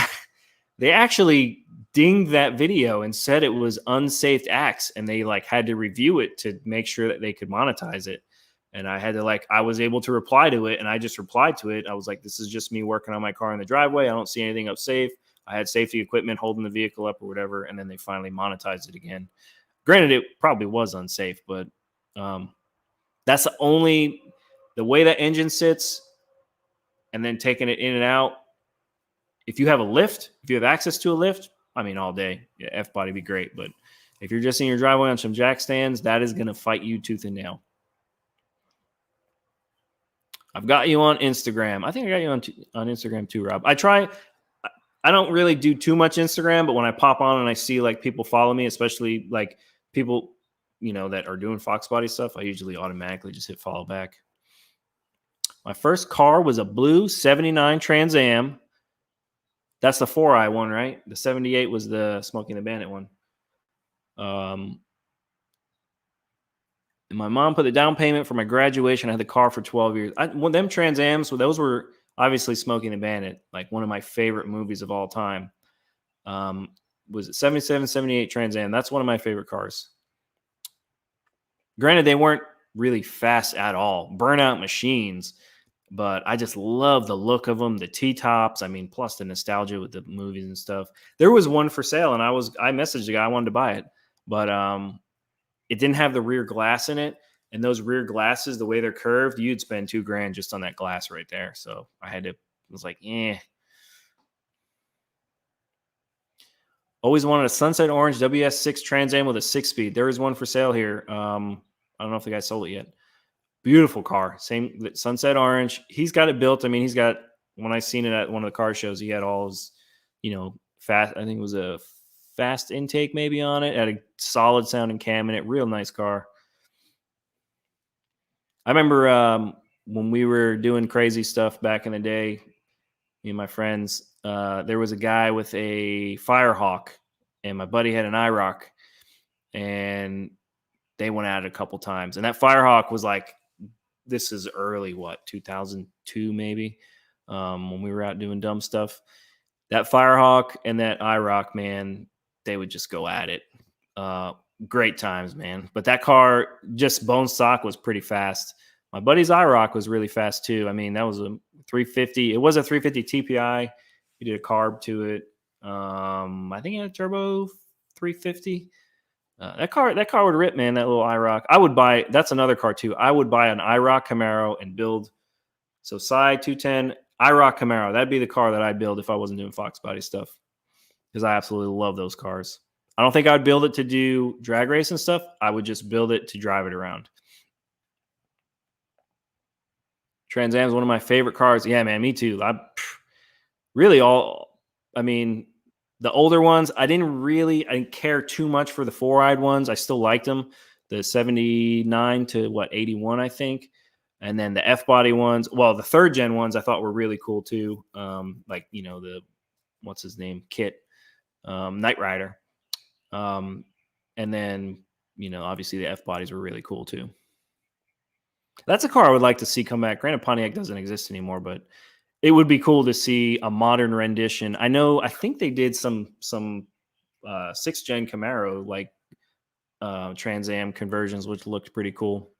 actually dinged that video and said it was unsafe acts, and they like had to review it to make sure that they could monetize it. And I had to I was able to reply to it, and I just replied to it. I was like, this is just me working on my car in the driveway. I don't see anything up safe. I had safety equipment holding the vehicle up or whatever. And then they finally monetized it again. Granted, it probably was unsafe, but that's the way that engine sits and then taking it in and out. If you have a lift, if you have access to a lift, I mean, all day, yeah, F-body would be great. But if you're just in your driveway on some jack stands, that is going to fight you tooth and nail. I've got you on Instagram. I think I got you on Instagram too, Rob. I don't really do too much Instagram, but when I pop on and I see people follow me, especially people, that are doing Fox Body stuff, I usually automatically just hit follow back. My first car was a blue 79 Trans Am. That's the 4i one, right? The 78 was the Smokey and the Bandit one. And my mom put the down payment for my graduation. I had the car for 12 years. Them Trans Ams, those were obviously Smokey and the Bandit, one of my favorite movies of all time. Was it 77, 78 Trans Am? That's one of my favorite cars. Granted, they weren't really fast at all. Burnout machines. But I just love the look of them, the T-tops. I mean, plus the nostalgia with the movies and stuff. There was one for sale, and I messaged the guy. I wanted to buy it, but it didn't have the rear glass in it. And those rear glasses, the way they're curved, you'd spend $2,000 just on that glass right there. So I was like, eh. Always wanted a sunset orange WS6 Trans Am with a 6-speed. There is one for sale here. I don't know if the guy sold it yet. Beautiful car. Same sunset orange. He's got it built. I mean, when I seen it at one of the car shows, he had all his, fast, I think it was a fast intake maybe on it, had a solid sounding cam in it. Real nice car. I remember when we were doing crazy stuff back in the day, me and my friends, there was a guy with a Firehawk and my buddy had an IROC, and they went at it a couple times. And that Firehawk was this is early, 2002 maybe, when we were out doing dumb stuff. That Firehawk and that IROC, man, they would just go at it. Great times, man. But that car, just bone stock, was pretty fast. My buddy's IROC was really fast too. I mean, that was a 350. It was a 350 TPI. He did a carb to it. I think it had a turbo 350. That car would rip, man. That little IROC. I would buy. That's another car too. I would buy an IROC Camaro and build. So side 210 IROC Camaro. That'd be the car that I'd build if I wasn't doing Fox Body stuff, because I absolutely love those cars. I don't think I'd build it to do drag race and stuff. I would just build it to drive it around. Trans Am is one of my favorite cars. Yeah, man, me too. The older ones, I didn't care too much for the 4-eyed ones. I still liked them. The 79 to 81, I think. And then the F-body ones, the third gen ones I thought were really cool too. The, what's his name? Kit, Knight Rider. And then, obviously the F-bodies were really cool too. That's a car I would like to see come back. Granted, Pontiac doesn't exist anymore, but it would be cool to see a modern rendition. I think they did some 6th gen Camaro Trans Am conversions, which looked pretty cool.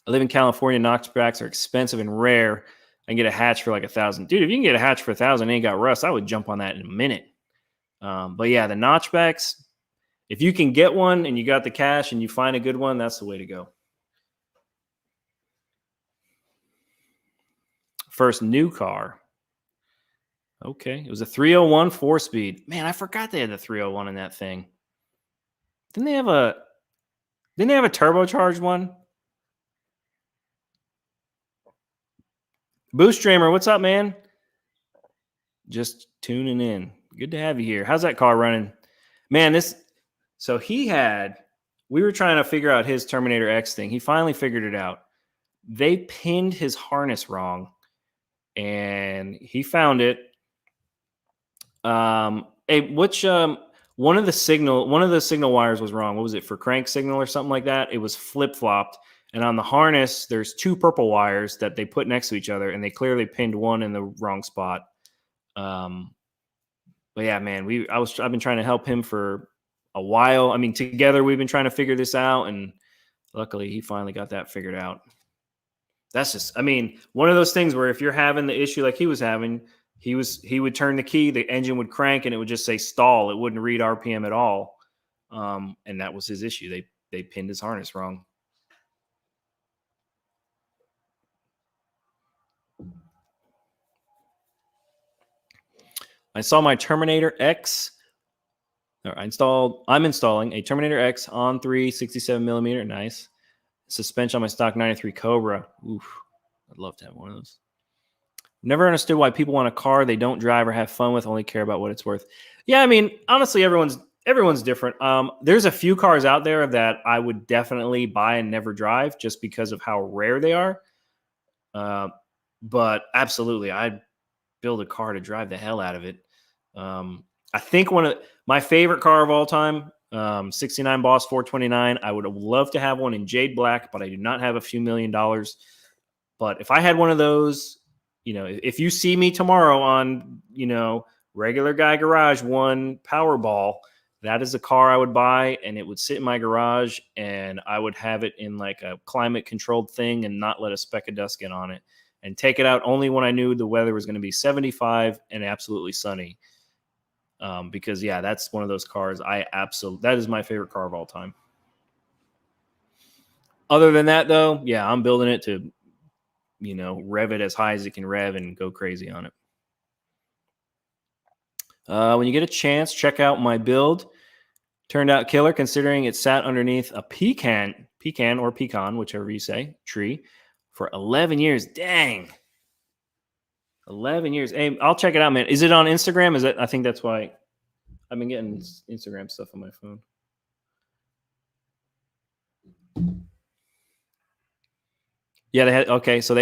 I live in California. Notchbacks are expensive and rare. I can get a hatch for $1,000. Dude, if you can get a hatch for $1,000 and ain't got rust, I would jump on that in a minute. But yeah, the notchbacks, if you can get one and you got the cash and you find a good one, that's the way to go. First new car. Okay. It was a 301 4-speed. Man, I forgot they had the 301 in that thing. Didn't they have a turbocharged one? Boost Dreamer, what's up, man? Just tuning in. Good to have you here. How's that car running? Man, we were trying to figure out his Terminator X thing. He finally figured it out. They pinned his harness wrong, and he found it. One of the signal wires was wrong. What was it, for crank signal or something like that? It was flip-flopped. And on the harness, there's 2 purple wires that they put next to each other, and they clearly pinned one in the wrong spot. But yeah, man, I've been trying to help him for a while. I mean, together we've been trying to figure this out, and Luckily, he finally got that figured out. That's just, I mean, one of those things where if you're having the issue like he was having, he would turn the key, the engine would crank, and it would just say stall. It wouldn't read RPM at all, and that was his issue. They pinned his harness wrong. I saw my Terminator X. I'm installing a Terminator X on 367 millimeter. Nice. Suspension on my stock 93 Cobra. Oof. I'd love to have one of those. Never understood why people want a car they don't drive or have fun with, only care about what it's worth. Yeah, I mean, honestly, everyone's different. There's a few cars out there that I would definitely buy and never drive just because of how rare they are. But absolutely, I'd build a car to drive the hell out of it. I think one of my favorite car of all time, 69 Boss 429. I would love to have one in jade black, but I do not have a few $1,000,000. But if I had one of those, if you see me tomorrow on, regular guy garage one Powerball, that is a car I would buy, and it would sit in my garage, and I would have it in like a climate controlled thing and not let a speck of dust get on it, and take it out only when I knew the weather was going to be 75 and absolutely sunny. Because yeah, that's one of those cars that is my favorite car of all time. Other than that though, yeah, I'm building it to, rev it as high as it can rev and go crazy on it. When you get a chance, check out my build. Turned out killer considering it sat underneath a pecan or pecan, whichever you say, tree for 11 years. Dang. 11 years. Hey, I'll check it out, man. Is it on Instagram? I think that's why I've been getting Instagram stuff on my phone. Yeah, they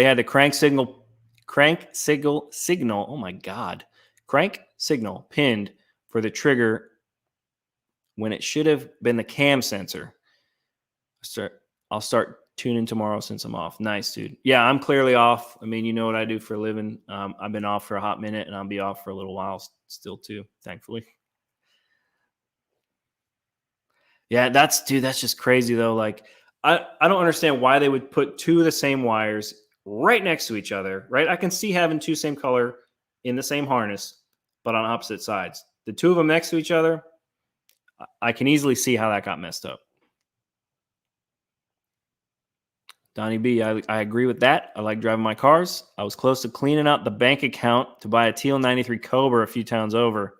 had the crank signal. Oh my God. Crank signal pinned for the trigger when it should have been the cam sensor. I'll start tuning tomorrow since I'm off. Nice, dude. Yeah, I'm clearly off. I mean, you know what I do for a living. I've been off for a hot minute, and I'll be off for a little while still too, thankfully. Yeah, that's just crazy though. Like, I don't understand why they would put two of the same wires right next to each other, right? I can see having two same color in the same harness, but on opposite sides. The two of them next to each other, I can easily see how that got messed up. Donnie B, I agree with that. I like driving my cars. I was close to cleaning out the bank account to buy a teal 93 Cobra a few towns over.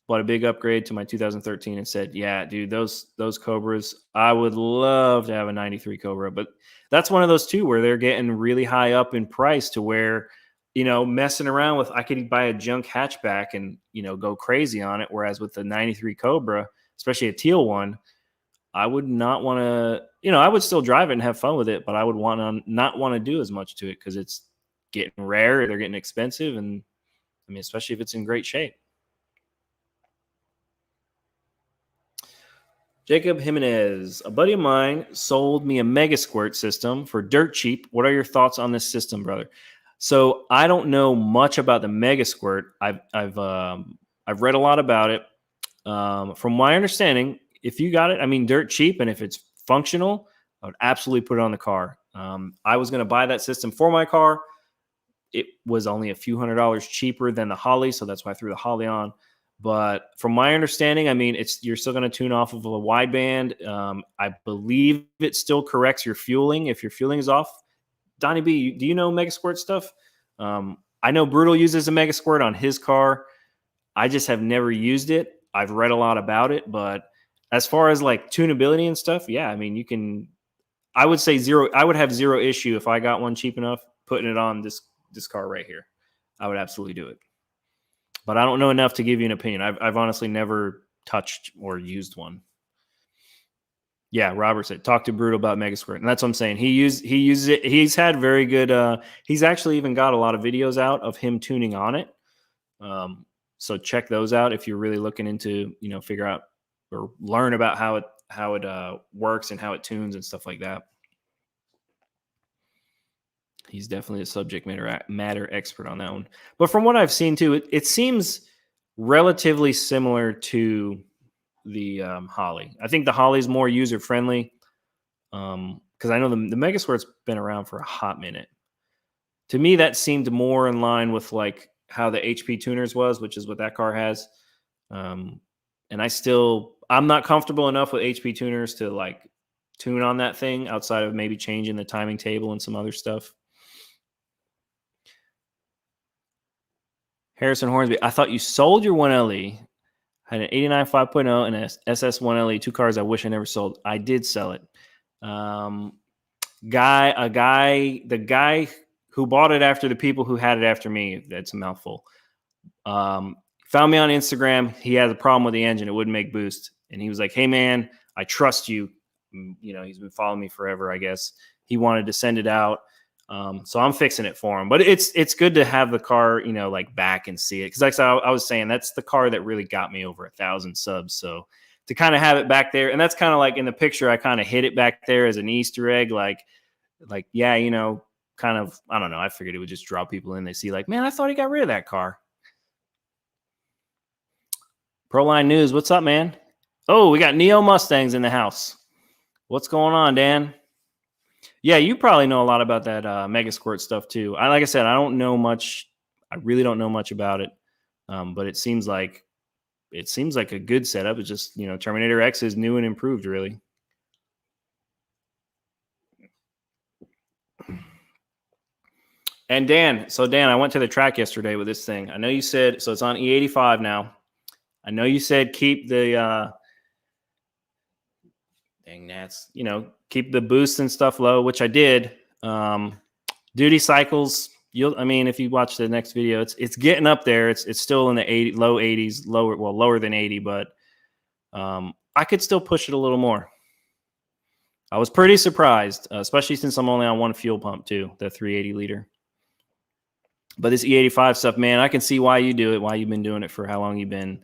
Bought a big upgrade to my 2013 and said, yeah, dude, those Cobras, I would love to have a 93 Cobra. But that's one of those too where they're getting really high up in price to where, messing around with, I could buy a junk hatchback and, go crazy on it. Whereas with the 93 Cobra, especially a teal one, I would not want to, I would still drive it and have fun with it, but I would not want to do as much to it because it's getting rare. They're getting expensive. And I mean, especially if it's in great shape. Jacob Jimenez, a buddy of mine sold me a Mega Squirt system for dirt cheap. What are your thoughts on this system, brother? So I don't know much about the Mega Squirt. I've read a lot about it. From my understanding, if you got it, I mean, dirt cheap, and if it's functional, I would absolutely put it on the car. I was going to buy that system for my car. It was only a few $100s cheaper than the Holly, so that's why I threw the Holly on. But from my understanding, I mean, you're still going to tune off of a wideband. I believe it still corrects your fueling if your fueling is off. Donnie B, do you know Mega Squirt stuff? I know Brutal uses a Mega Squirt on his car. I just have never used it. I've read a lot about it, but as far as like tunability and stuff, yeah, I mean, I would say I would have zero issue if I got one cheap enough putting it on this car right here. I would absolutely do it. But I don't know enough to give you an opinion. I've honestly never touched or used one. Yeah, Robert said, talk to Brutal about Mega Squirt. And that's what I'm saying. He uses it. He's had very good, he's actually even got a lot of videos out of him tuning on it. So check those out if you're really looking into, figure out or learn about how it works and how it tunes and stuff like that. He's definitely a subject matter expert on that one. But from what I've seen too, it seems relatively similar to the Holly. I think the Holly is more user friendly. Because I know the Mega Squirt's been around for a hot minute. To me, that seemed more in line with like how the HP Tuners was, which is what that car has. And I'm not comfortable enough with HP Tuners to like tune on that thing outside of maybe changing the timing table and some other stuff. Harrison Hornsby, I thought you sold your 1LE, had an 89 5.0 and a SS 1LE, two cars I wish I never sold. I did sell it. The guy who bought it after the people who had it after me, that's a mouthful, found me on Instagram. He had a problem with the engine. It wouldn't make boost. And he was like, hey, man, I trust you. You know, he's been following me forever, I guess. He wanted to send it out. So I'm fixing it for him. But it's good to have the car, you know, like back and see it. Because like I was saying, that's the car that really got me over 1,000 subs. So to kind of have it back there, and that's kind of like in the picture, I kind of hid it back there as an Easter egg. Like, yeah, you know, kind of, I don't know. I figured it would just draw people in. They see like, man, I thought he got rid of that car. Proline News, what's up, man? Oh, we got Neo Mustangs in the house. What's going on, Dan? Yeah, you probably know a lot about that Mega Squirt stuff too. Like I said, I don't know much. I really don't know much about it, but it seems like a good setup. It's just, you know, Terminator X is new and improved, really. And Dan, I went to the track yesterday with this thing. I know you said, so it's on E85 now. I know you said keep the dang gnats, you know, keep the boost and stuff low, which I did. Duty cycles, if you watch the next video, it's getting up there. It's still in the low 80s, lower than 80, but I could still push it a little more. I was pretty surprised, especially since I'm only on one fuel pump too, the 380 liter. But this E85 stuff, man, I can see why you do it, why you've been doing it for how long you've been.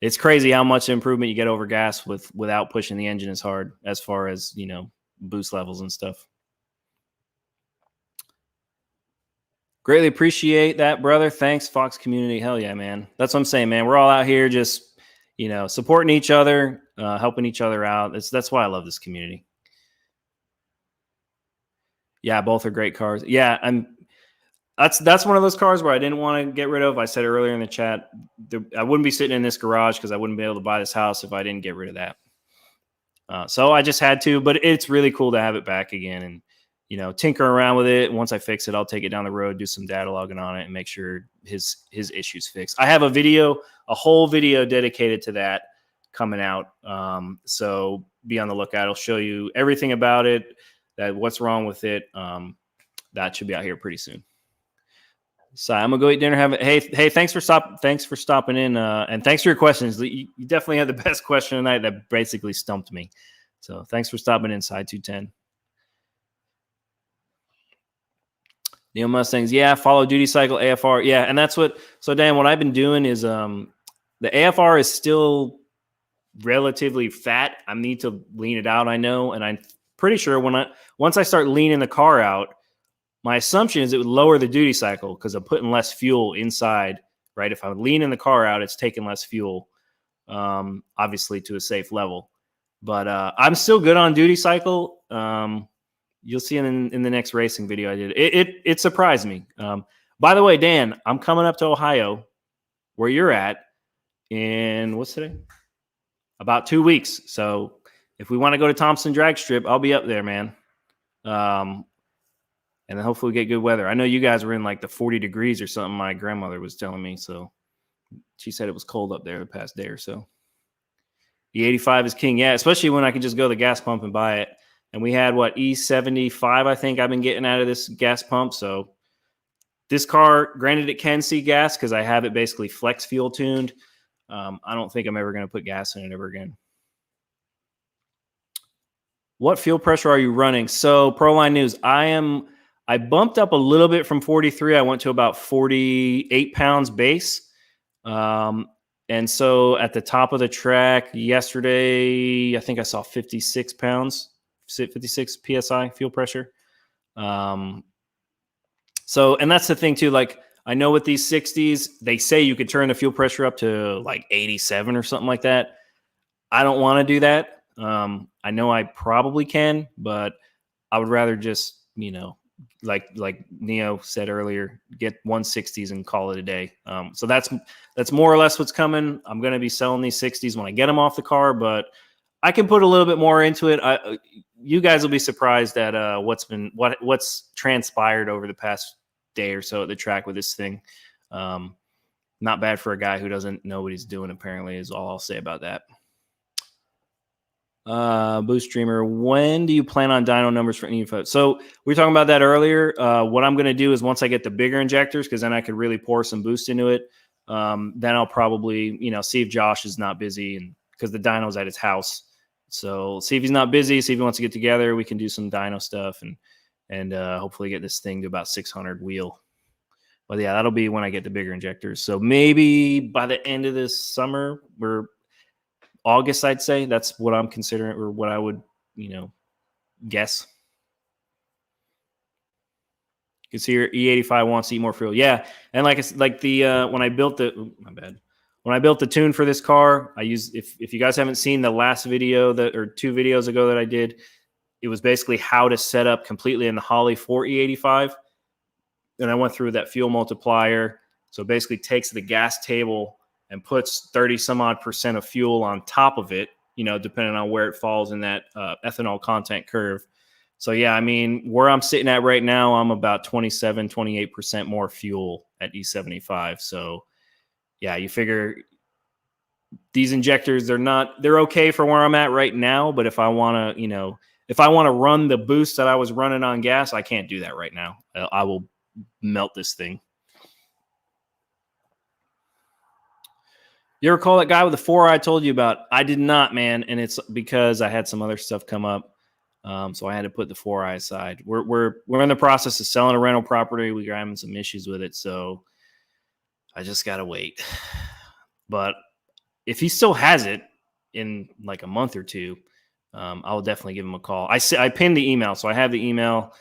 It's crazy how much improvement you get over gas without pushing the engine as hard as far as, you know, boost levels and stuff. Greatly appreciate that, brother. Thanks, Fox community. Hell yeah, man. That's what I'm saying, man. We're all out here just, you know, supporting each other, helping each other out. That's why I love this community. Yeah, both are great cars. Yeah, that's one of those cars where I didn't want to get rid of. I said earlier in the chat, I wouldn't be sitting in this garage because I wouldn't be able to buy this house if I didn't get rid of that. So I just had to, but it's really cool to have it back again and, you know, tinker around with it. Once I fix it, I'll take it down the road, do some data logging on it and make sure his issues fixed. I have a whole video dedicated to that coming out. So be on the lookout. I'll show you everything about it, what's wrong with it. That should be out here pretty soon. So I'm gonna go eat dinner. Hey, thanks for stopping in, and thanks for your questions. You definitely had the best question tonight that basically stumped me. So thanks for stopping in, Side 210. Neo Mustangs, yeah, follow duty cycle AFR, yeah, and that's what. So Dan, what I've been doing is the AFR is still relatively fat. I need to lean it out. I know, and I'm pretty sure once I start leaning the car out. My assumption is it would lower the duty cycle because I'm putting less fuel inside, right? If I'm leaning the car out, it's taking less fuel, obviously to a safe level. But I'm still good on duty cycle. You'll see in the next racing video I did. It surprised me. By the way, Dan, I'm coming up to Ohio, where you're at, in what's today? About 2 weeks. So if we want to go to Thompson Drag Strip, I'll be up there, man. And then hopefully we get good weather. I know you guys were in like the 40 degrees or something. My grandmother was telling me. So she said it was cold up there the past day or so. E85 is king. Yeah, especially when I can just go to the gas pump and buy it. And we had E75, I think I've been getting out of this gas pump. So this car, granted, it can see gas because I have it basically flex fuel tuned. I don't think I'm ever going to put gas in it ever again. What fuel pressure are you running? So Proline News, I bumped up a little bit from 43. I went to about 48 pounds base. And so at the top of the track yesterday, I think I saw 56 pounds, 56 PSI fuel pressure. And that's the thing too. Like I know with these 60s, they say you could turn the fuel pressure up to like 87 or something like that. I don't want to do that. I know I probably can, but I would rather just, like Neo said earlier, get 160s and call it a day. So that's more or less what's coming. I'm going to be selling these 60s when I get them off the car, but I can put a little bit more into it. You guys will be surprised at what's transpired over the past day or so at the track with this thing. Not bad for a guy who doesn't know what he's doing, apparently, is all I'll say about that. Boost Streamer, when do you plan on dyno numbers for any info? So we were talking about that earlier. What I'm going to do is once I get the bigger injectors, because then I could really pour some boost into it. Then I'll probably, see if Josh is not busy, and because the dyno's at his house. So see if he's not busy, see if he wants to get together. We can do some dyno stuff and hopefully get this thing to about 600 wheel. But yeah, that'll be when I get the bigger injectors. So maybe by the end of this summer, or August, I'd say. That's what I'm considering, or what I would, guess. Because here E85 wants to eat more fuel. Yeah, and when I built when I built the tune for this car, I used, if you guys haven't seen the last video or 2 videos ago that I did, it was basically how to set up completely in the Holley for E85. And I went through that fuel multiplier. So it basically takes the gas table and puts 30 some odd % of fuel on top of it, depending on where it falls in that ethanol content curve. So yeah, I mean, where I'm sitting at right now, I'm about 27, 28% more fuel at E75. So yeah, you figure these injectors, they're okay for where I'm at right now. But if I want to, run the boost that I was running on gas, I can't do that right now. I will melt this thing. You ever call that guy with the 4 I told you about? I did not, man. And it's because I had some other stuff come up. So I had to put the 4 aside. We're in the process of selling a rental property. We're having some issues with it. So I just got to wait. But if he still has it in like a month or 2, I will definitely give him a call. I pinned the email, so I have the email.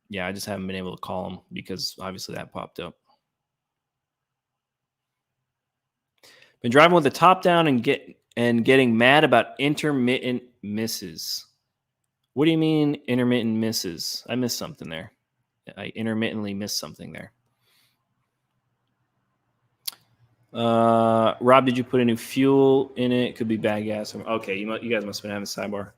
Yeah, I just haven't been able to call him because obviously that popped up. Been driving with the top down and getting mad about intermittent misses. What do you mean intermittent misses? I missed something there. I intermittently missed something there. Rob, did you put a new fuel in it? Could be bad gas. Okay, you guys must have been having a sidebar.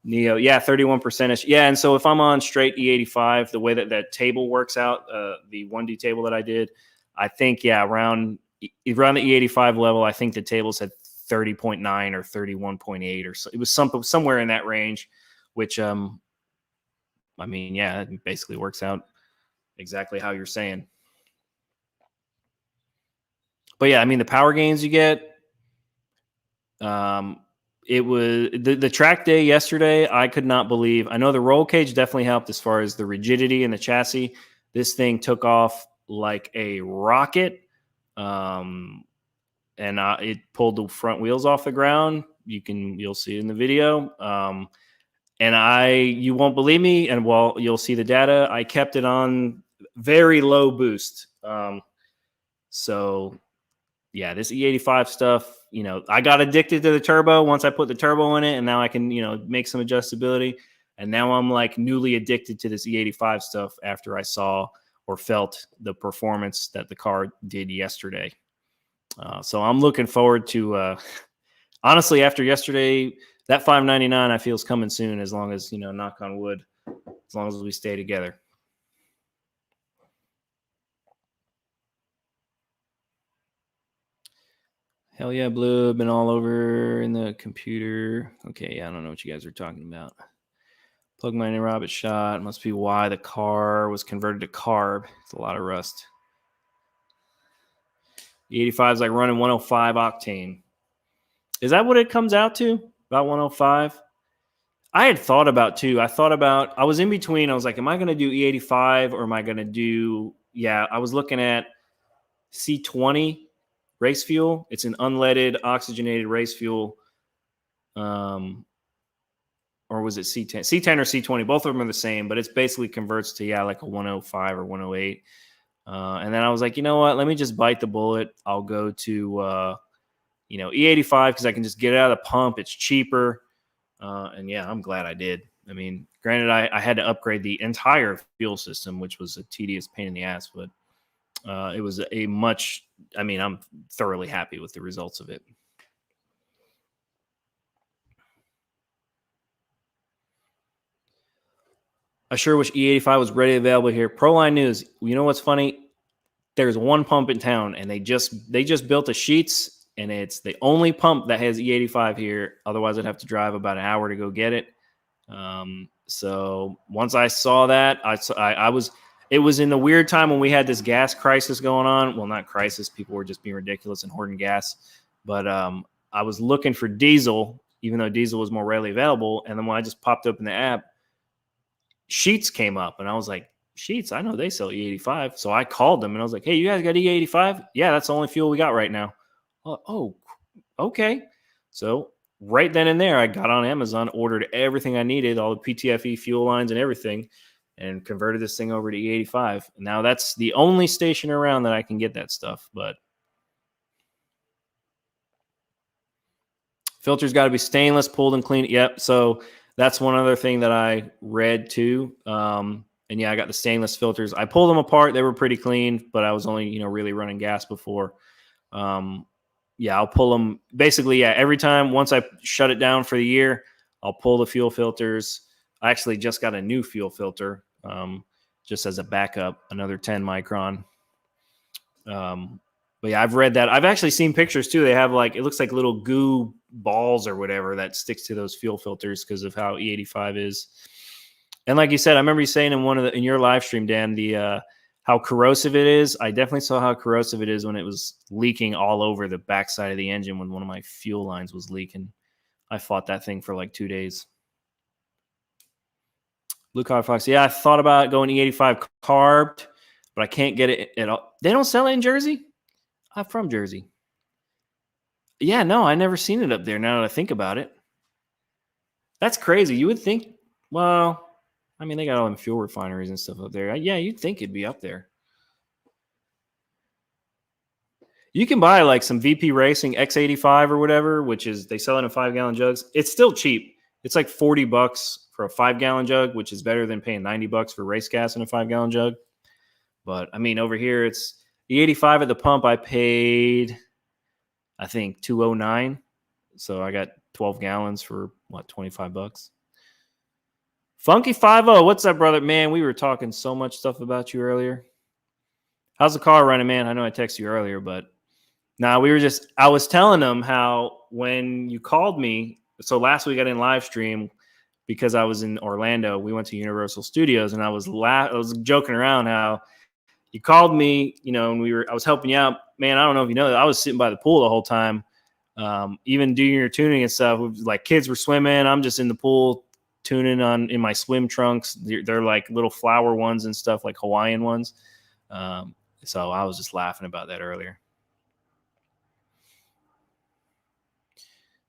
Neo, yeah, 31%. Yeah, and so if I'm on straight E85, the way that table works out, the 1D table that I did, I think, yeah, around the E85 level, I think the table said 30.9 or 31.8 or so. It was somewhere in that range, which, I mean, yeah, it basically works out exactly how you're saying. But yeah, I mean, the power gains you get, it was the track day yesterday. I could not believe. I know the roll cage definitely helped as far as the rigidity in the chassis. This thing took off like a rocket, and it pulled the front wheels off the ground. You'll see it in the video. And you won't believe me, and well, you'll see the data. I kept it on very low boost. So yeah, this E85 stuff, I got addicted to the turbo once I put the turbo in it, and now I can, make some adjustability. And now I'm like newly addicted to this E85 stuff after I saw or felt the performance that the car did yesterday. So I'm looking forward to, honestly, after yesterday, that 599 I feel is coming soon, as long as, knock on wood, as long as we stay together. Hell yeah, Blue. Been all over in the computer. Okay, yeah, I don't know what you guys are talking about. Plug mining Robert shot. Must be why the car was converted to carb. It's a lot of rust. The 85 is like running 105 octane. Is that what it comes out to? About 105? I had thought about too. I was in between. I was like, am I going to do E85 or am I going to do, I was looking at C20 race fuel. It's an unleaded oxygenated race fuel. Or was it C10? C10 or C20? Both of them are the same, but it's basically converts to, like a 105 or 108. And then I was like, you know what? Let me just bite the bullet. I'll go to, E85 because I can just get it out of the pump. It's cheaper. And yeah, I'm glad I did. I mean, granted, I had to upgrade the entire fuel system, which was a tedious pain in the ass, but it was I'm thoroughly happy with the results of it. I sure wish E85 was ready available here. Proline News. You know what's funny? There's one pump in town, and they just built a Sheets, and it's the only pump that has E85 here. Otherwise, I'd have to drive about an hour to go get it. So once I saw that, it was in the weird time when we had this gas crisis going on. Well, not crisis. People were just being ridiculous and hoarding gas. But I was looking for diesel, even though diesel was more readily available. And then when I just popped up in the app, Sheets came up, and I was like, Sheets, I know they sell E85. So I called them, and I was like, hey, you guys got E85? Yeah, that's the only fuel we got right now. Oh, okay. So right then and there, I got on Amazon, ordered everything I needed, all the PTFE fuel lines and everything, and converted this thing over to E85. Now that's the only station around that I can get that stuff. But filter's got to be stainless, pulled and clean. Yep. So that's one other thing that I read too. And yeah, I got the stainless filters. I pulled them apart. They were pretty clean, but I was only, really running gas before. Yeah, I'll pull them basically. Yeah, every time once I shut it down for the year, I'll pull the fuel filters. I actually just got a new fuel filter, just as a backup, another 10 micron. But yeah, I've read that. I've actually seen pictures too. They have it looks like little goo balls or whatever that sticks to those fuel filters because of how E85 is. And like you said, I remember you saying in your live stream, Dan, the how corrosive it is. I definitely saw how corrosive it is when it was leaking all over the backside of the engine when one of my fuel lines was leaking. I fought that thing for like 2 days. Blue Collar Fox. Yeah, I thought about going E85 carbed, but I can't get it at all. They don't sell it in Jersey? I'm from Jersey. Yeah, no, I never seen it up there now that I think about it. That's crazy. You would think, well, I mean, they got all them fuel refineries and stuff up there. Yeah, you'd think it'd be up there. You can buy like some VP Racing X85 or whatever, which is they sell it in 5-gallon jugs. It's still cheap. It's like $40 for a 5-gallon jug, which is better than paying $90 for race gas in a 5-gallon jug. But I mean, over here it's the 85 at the pump. I paid, I think, $209. So I got 12 gallons for what, $25. Funky 50, what's up, brother? Man, we were talking so much stuff about you earlier. How's the car running, man? I know I texted you earlier, but I was telling them how when you called me, so last week I didn't live stream because I was in Orlando. We went to Universal Studios, and I was joking around how you called me, and I was helping you out. Man, I don't know if you know that I was sitting by the pool the whole time, even doing your tuning and stuff. Like kids were swimming, I'm just in the pool tuning in my swim trunks. They're like little flower ones and stuff, like Hawaiian ones. So I was just laughing about that earlier.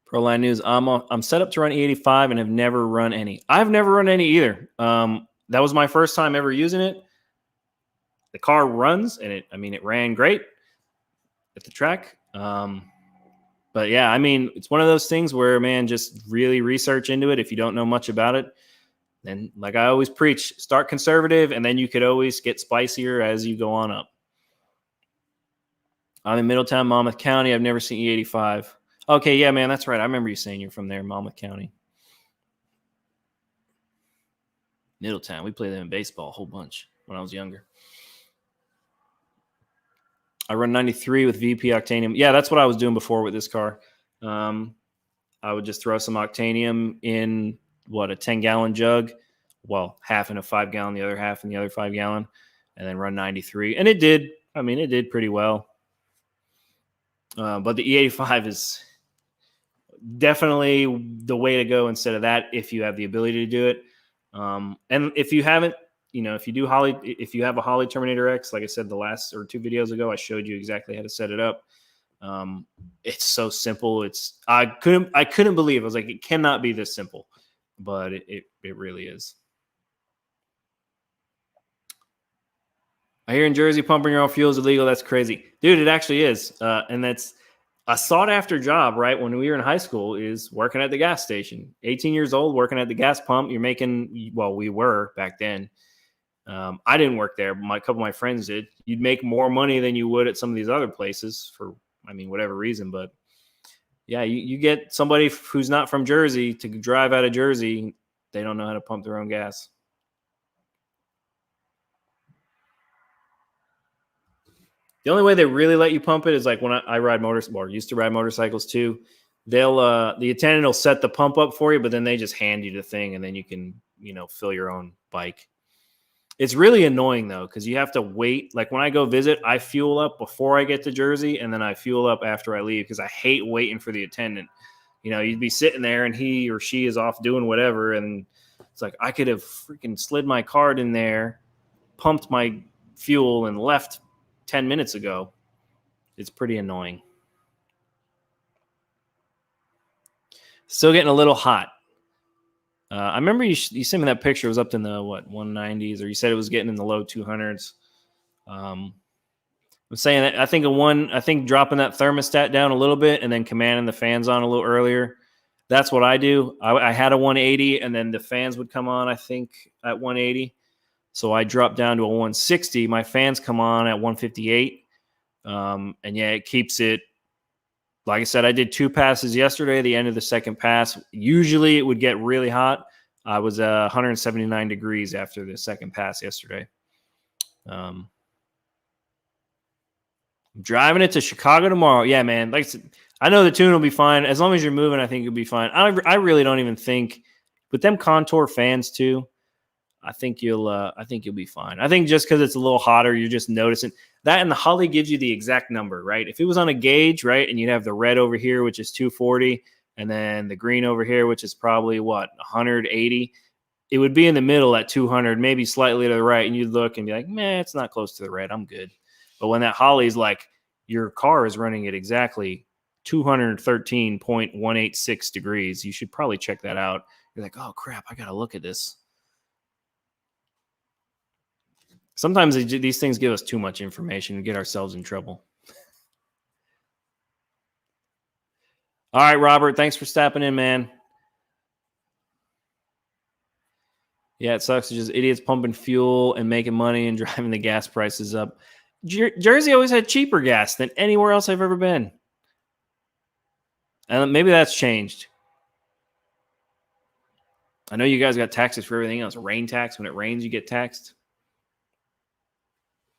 Proline News. I'm set up to run E85 and have never run any. I've never run any either. That was my first time ever using it. The car runs, and it ran great at the track. But yeah, I mean, it's one of those things where, man, just really research into it. If you don't know much about it, then like I always preach, start conservative, and then you could always get spicier as you go on up. I'm in Middletown, Monmouth County. I've never seen E85. Okay, yeah, man, that's right. I remember you saying you're from there, Monmouth County. Middletown. We played them in baseball a whole bunch when I was younger. I run 93 with VP Octanium. Yeah, that's what I was doing before with this car. I would just throw some Octanium in, a 10-gallon jug. Well, half in a 5-gallon, the other half in the other 5-gallon, and then run 93. And it did pretty well. But the E85 is definitely the way to go instead of that if you have the ability to do it. And if you haven't, if you have a Holley Terminator X, like I said the last or 2 videos ago, I showed you exactly how to set it up. It's so simple. I couldn't believe. I was like, it cannot be this simple, but it really is. I hear in Jersey pumping your own fuel is illegal. That's crazy, dude. It actually is, and a sought after job, right? When we were in high school, is working at the gas station. 18 years old, working at the gas pump. You're making, well, we were back then. I didn't work there, but a couple of my friends did. You'd make more money than you would at some of these other places for, I mean, whatever reason. But yeah, you get somebody who's not from Jersey to drive out of Jersey. They don't know how to pump their own gas. The only way they really let you pump it is like when I ride or used to ride motorcycles too. They'll the attendant will set the pump up for you, but then they just hand you the thing, and then you can fill your own bike. It's really annoying though because you have to wait. Like when I go visit, I fuel up before I get to Jersey, and then I fuel up after I leave because I hate waiting for the attendant. You'd be sitting there, and he or she is off doing whatever, and it's like I could have freaking slid my card in there, pumped my fuel, and left 10 minutes ago. It's pretty annoying. Still getting a little hot. I remember you sent me that picture. It was up in the 190s, or you said it was getting in the low 200s. I'm saying that I think dropping that thermostat down a little bit and then commanding the fans on a little earlier. That's what I do. I had a 180, and then the fans would come on, I think, at 180. So I dropped down to a 160. My fans come on at 158. And yeah, it keeps it. Like I said, I did 2 passes yesterday. The end of the second pass, usually it would get really hot. I was 179 degrees after the second pass yesterday. I'm driving it to Chicago tomorrow. Yeah, man. Like I said, I know the tune will be fine as long as you're moving. I think you'll be fine. I really don't even think with them contour fans too. I think you'll be fine. I think just because it's a little hotter, you're just noticing that, and the Holly gives you the exact number, right? If it was on a gauge, right, and you'd have the red over here, which is 240, and then the green over here, which is probably 180, it would be in the middle at 200, maybe slightly to the right, and you'd look and be like, man, it's not close to the red. I'm good. But when that Holly's like your car is running at exactly 213.186 degrees, you should probably check that out. You're like, oh crap, I gotta look at this. Sometimes these things give us too much information and get ourselves in trouble. All right, Robert, thanks for stepping in, man. Yeah, it sucks. It's just idiots pumping fuel and making money and driving the gas prices up. Jersey always had cheaper gas than anywhere else I've ever been. And maybe that's changed. I know you guys got taxes for everything else. Rain tax. When it rains, you get taxed.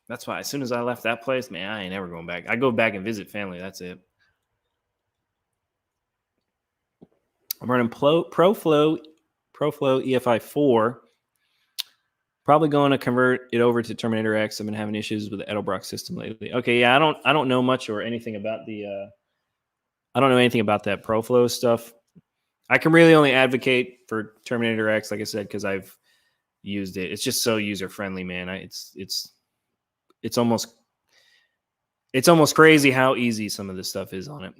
That's why as soon as I left that place, man, I ain't never going back. I go back and visit family. That's it. I'm running ProFlow EFI 4. Probably going to convert it over to Terminator X. I've been having issues with the Edelbrock system lately. Okay, yeah, I don't know much or anything about the I don't know anything about that ProFlow stuff. I can really only advocate for Terminator X, like I said, because I've used it. It's just so user friendly, man. It's almost crazy how easy some of this stuff is on it.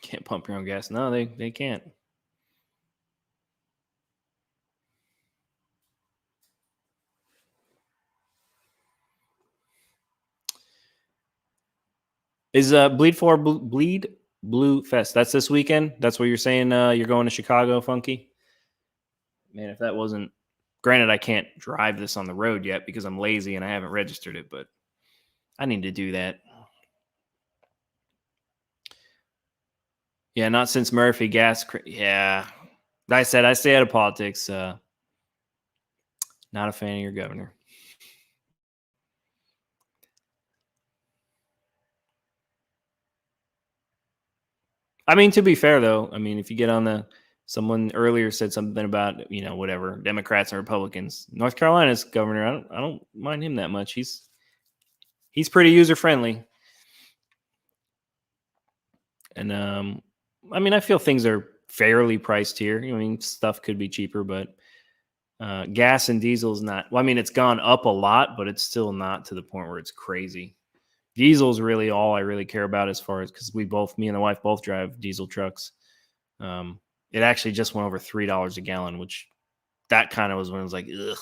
Can't pump your own gas. No, they can't. Is Bleed Blue Fest? That's this weekend. That's what you're saying. You're going to Chicago, Funky. Man, if that wasn't. Granted, I can't drive this on the road yet because I'm lazy and I haven't registered it, but I need to do that. Yeah, not since Murphy gas. Yeah, I said I stay out of politics. Not a fan of your governor. I mean, to be fair though, I mean, if you get on someone earlier said something about whatever Democrats and Republicans. North Carolina's governor, I don't mind him that much. He's pretty user friendly, and I mean, I feel things are fairly priced here. I mean, stuff could be cheaper, but gas and diesel is not. Well, I mean, it's gone up a lot, but it's still not to the point where it's crazy. Diesel's really all I really care about as far as because me and the wife both drive diesel trucks. It actually just went over $3 a gallon, which that kind of was when it was like, ugh.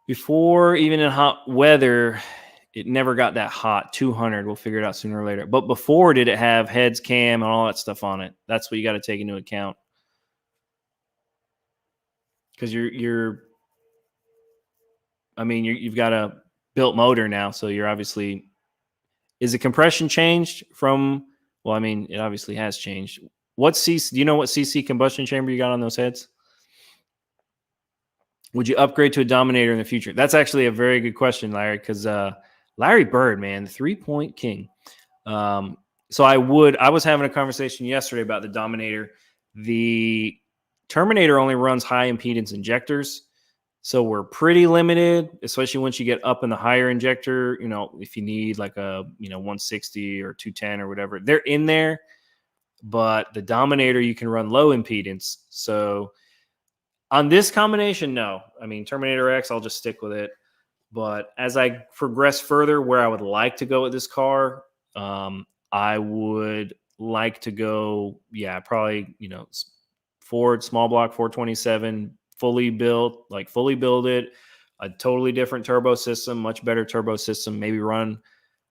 Before, even in hot weather, it never got that hot. 200. We'll figure it out sooner or later. But before, did it have heads, cam, and all that stuff on it? That's what you got to take into account. Because you've got a built motor now, so you're obviously. Is the compression changed from? Well, I mean, it obviously has changed. What CC? Do you know what CC combustion chamber you got on those heads? Would you upgrade to a Dominator in the future? That's actually a very good question, Larry, because Larry Bird, man, the 3-point king. So I was having a conversation yesterday about the Dominator. The Terminator only runs high impedance injectors. So we're pretty limited, especially once you get up in the higher injector, if you need like a, 160 or 210 or whatever, they're in there. But the Dominator, you can run low impedance. So on this combination, no. I mean, Terminator X, I'll just stick with it. But as I progress further, where I would like to go with this car, I would like to go, probably, Ford small block 427, fully built, fully build it, a totally different turbo system, much better turbo system, maybe run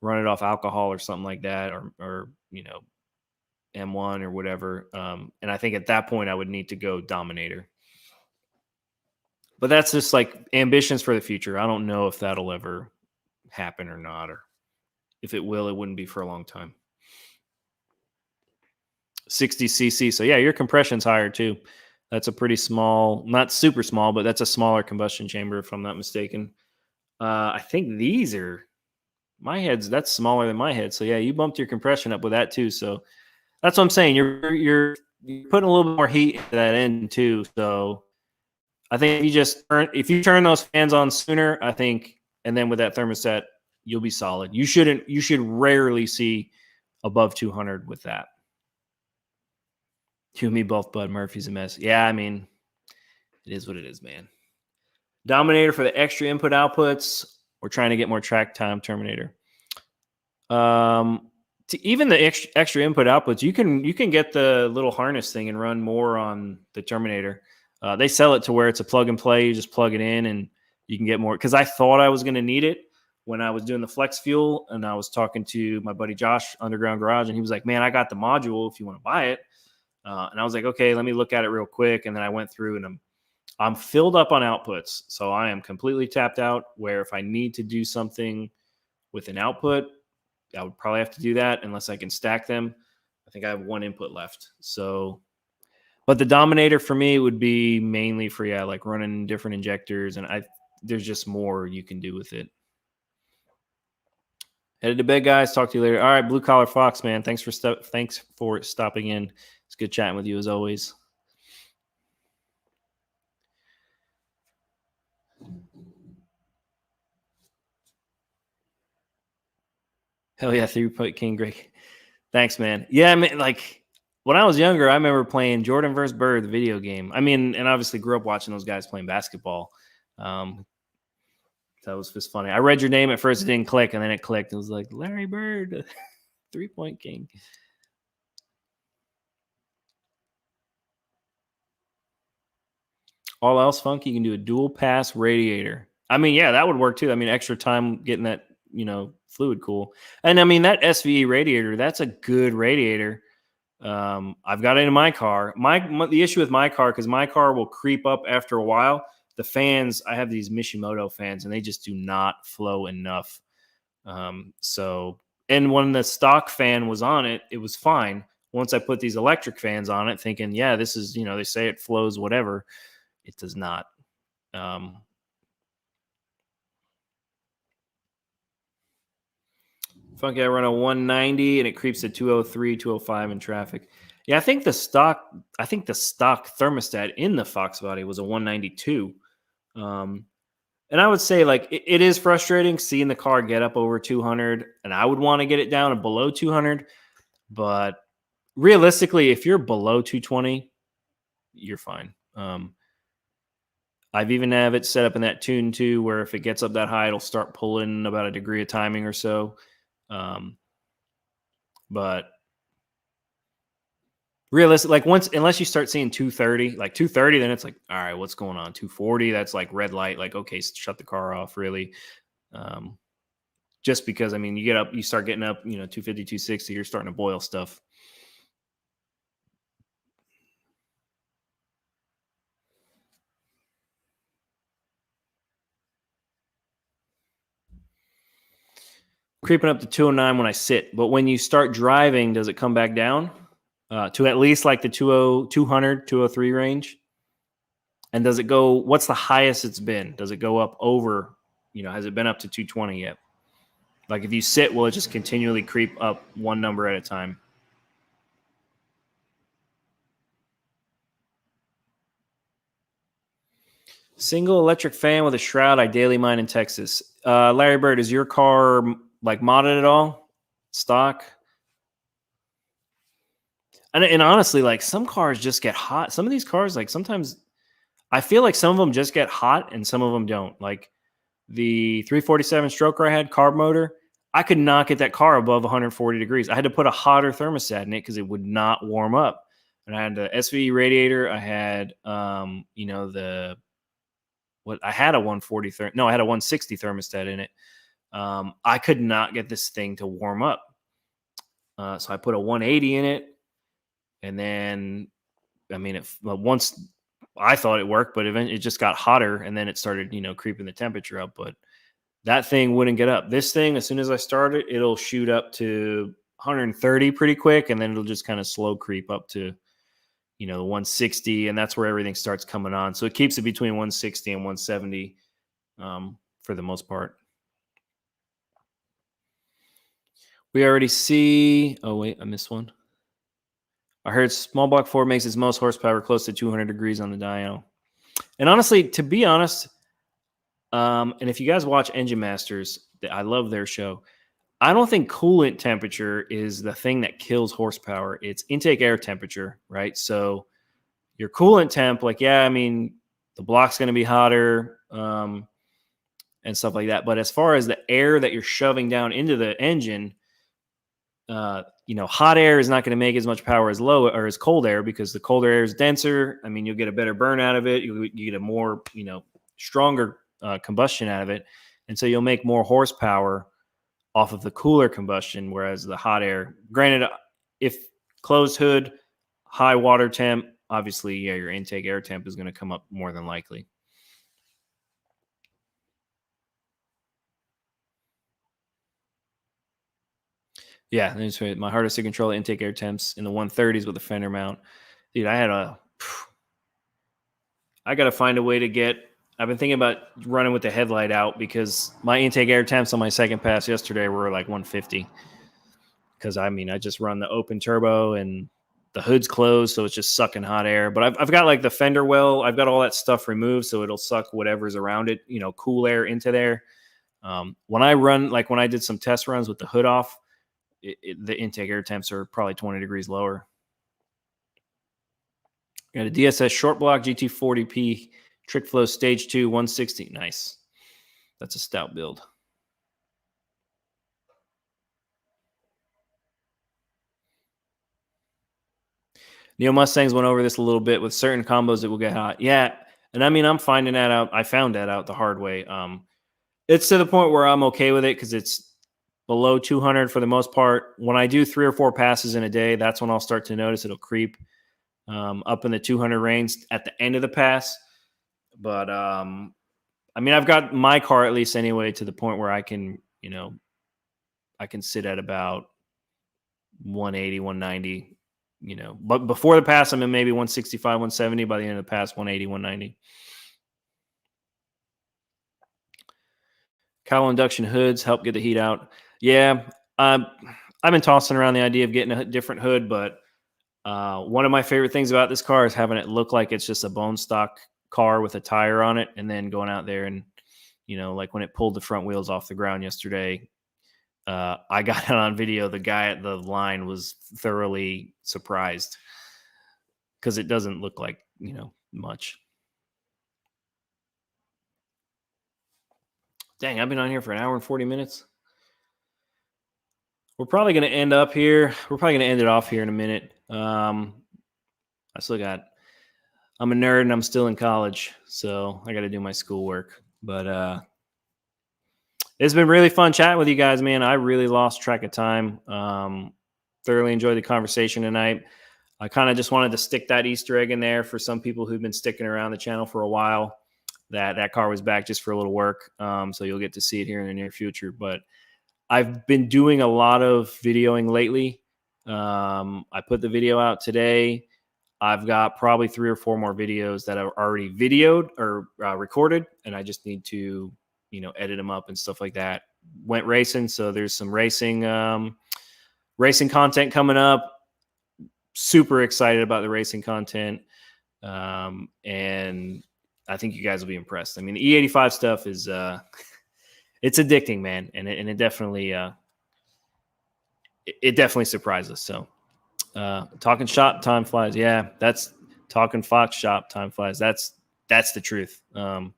it off alcohol or something like that, or M1 or whatever. And I think at that point I would need to go Dominator. But that's just like ambitions for the future. I don't know if that'll ever happen or not, or if it will, it wouldn't be for a long time. 60 cc. So yeah, your compression's higher too. That's a pretty small, not super small, but that's a smaller combustion chamber, if I'm not mistaken. I think these are my heads. That's smaller than my head. So yeah, you bumped your compression up with that too. So that's what I'm saying. You're putting a little bit more heat into that end too. So I think if you turn those fans on sooner, I think, and then with that thermostat, you'll be solid. You should rarely see above 200 with that. You and me both, Bud. Murphy's a mess. Yeah, I mean, it is what it is, man. Dominator for the extra input outputs. We're trying to get more track time. Terminator. To even the extra input outputs, you can get the little harness thing and run more on the Terminator. They sell it to where it's a plug and play. You just plug it in and you can get more. Because I thought I was going to need it when I was doing the flex fuel, and I was talking to my buddy Josh, Underground Garage, and he was like, "Man, I got the module if you want to buy it." And I was like, "Okay, let me look at it real quick." And then I went through, and I'm filled up on outputs, so I am completely tapped out. Where if I need to do something with an output, I would probably have to do that unless I can stack them. I think I have one input left. So, but the Dominator for me would be mainly for, like running different injectors. And there's just more you can do with it. Headed to bed, guys. Talk to you later. All right, Blue Collar Fox, man. Thanks for stopping in. It's good chatting with you as always. Hell yeah, 3-point king, Greg. Thanks, man. Yeah, I mean, like when I was younger, I remember playing Jordan vs. Bird, the video game. I mean, and obviously grew up watching those guys playing basketball. That was just funny. I read your name at first, it didn't click, and then it clicked. It was like Larry Bird, 3-point king. All else funky, you can do a dual pass radiator. I mean, yeah, that would work too. I mean, extra time getting that, fluid cool. And I mean, that SVE radiator, that's a good radiator. I've got it in my car. The issue with my car, because my car will creep up after a while. The fans, I have these Mishimoto fans, and they just do not flow enough. And when the stock fan was on it, it was fine. Once I put these electric fans on it, thinking, yeah, this is, they say it flows, whatever. It does not. Funky, I run a 190 and it creeps to 203, 205 in traffic. Yeah, I think the stock thermostat in the Fox body was a 192. And I would say, like, it is frustrating seeing the car get up over 200, and I would want to get it down to below 200. But realistically, if you're below 220, you're fine. I've even have it set up in that tune too, where if it gets up that high, it'll start pulling about a degree of timing or so. But realistic. Like once, unless you start seeing 230, like 230, then it's like, all right, what's going on? 240, that's like red light. Like, okay, shut the car off. Really, um, just because I mean, you start getting up, 250, 260, you're starting to boil stuff. Creeping up to 209 when I sit, but when you start driving, does it come back down to at least like the 200, 203 range? And does it go? What's the highest it's been? Does it go up over? Has it been up to 220 yet? Like if you sit, will it just continually creep up one number at a time? Single electric fan with a shroud. I daily mine in Texas. Larry Bird, is your car like modded at all? Stock? And honestly, like some cars just get hot. Some of these cars, like sometimes I feel like some of them just get hot and some of them don't. Like the 347 stroker I had, carb motor, I could not get that car above 140 degrees. I had to put a hotter thermostat in it because it would not warm up. And I had the SVE radiator. I had, the what I had a 140 no, I had a 160 thermostat in it. I could not get this thing to warm up. So I put a 180 in it, and then I mean, once I thought it worked, but eventually it just got hotter, and then it started, creeping the temperature up. But that thing wouldn't get up. This thing, as soon as I start it, it'll shoot up to 130 pretty quick, and then it'll just kind of slow creep up to, the 160, and that's where everything starts coming on. So it keeps it between 160 and 170 for the most part. We already see. Oh wait, I missed one. I heard small block Ford makes its most horsepower close to 200 degrees on the dyno. And honestly, to be honest, and if you guys watch Engine Masters, I love their show. I don't think coolant temperature is the thing that kills horsepower. It's intake air temperature, right? So your coolant temp, like, yeah, I mean, the block's going to be hotter and stuff like that. But as far as the air that you're shoving down into the engine, hot air is not going to make as much power as low or as cold air, because the colder air is denser. I mean, you'll get a better burn out of it. You get a more, stronger combustion out of it. And so you'll make more horsepower off of the cooler combustion, whereas the hot air, granted, if closed hood, high water temp, obviously, yeah, your intake air temp is going to come up more than likely. Yeah, that's right. My hardest to control intake air temps in the 130s with a fender mount. Dude, I got to find a way to get. I've been thinking about running with the headlight out because my intake air temps on my second pass yesterday were like 150. Because I mean, I just run the open turbo and the hood's closed, so it's just sucking hot air. But I've got like the fender well, I've got all that stuff removed, so it'll suck whatever's around it, cool air into there. When I run, like when I did some test runs with the hood off, the intake air temps are probably 20 degrees lower. Got a DSS short block GT40P trick flow stage 2 160. Nice. That's a stout build. Neo Mustangs went over this a little bit with certain combos that will get hot. Yeah. And I mean, I'm finding that out. I found that out the hard way. It's to the point where I'm okay with it because it's below 200 for the most part. When I do 3 or 4 passes in a day, that's when I'll start to notice it'll creep up in the 200 range at the end of the pass. But I mean, I've got my car at least anyway to the point where I can, I can sit at about 180, 190, but before the pass, I'm in maybe 165, 170. By the end of the pass, 180, 190. Cowl induction hoods help get the heat out. Yeah, I've been tossing around the idea of getting a different hood, but one of my favorite things about this car is having it look like it's just a bone stock car with a tire on it, and then going out there and, like when it pulled the front wheels off the ground yesterday, I got it on video. The guy at the line was thoroughly surprised because it doesn't look like, much. Dang, I've been on here for an hour and 40 minutes. We're probably going to end up here. We're probably going to end it off here in a minute. I'm a nerd and I'm still in college, so I got to do my schoolwork. But it's been really fun chatting with you guys, man. I really lost track of time. Thoroughly enjoyed the conversation tonight. I kind of just wanted to stick that Easter egg in there for some people who've been sticking around the channel for a while. That car was back just for a little work, so you'll get to see it here in the near future. But I've been doing a lot of videoing lately. I put the video out today. I've got probably 3 or 4 more videos that are already videoed or recorded, and I just need to, edit them up and stuff like that. Went racing, so there's some racing content coming up. Super excited about the racing content, and I think you guys will be impressed. I mean, the E85 stuff is it's addicting, man, and it definitely surprised us. So. Talking shop, time flies. Yeah, that's talking Fox shop, time flies. That's the truth. All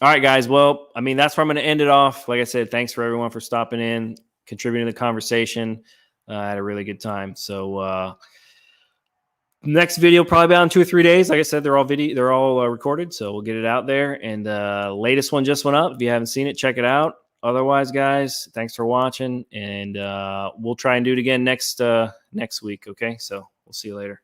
right, guys. Well, I mean, that's where I'm going to end it off. Like I said, thanks for everyone for stopping in, contributing to the conversation. I had a really good time. So next video probably about in 2 or 3 days. Like I said, they're all recorded, so we'll get it out there. And latest one just went up. If you haven't seen it, check it out. Otherwise, guys, thanks for watching, and we'll try and do it again next week. Okay, so we'll see you later.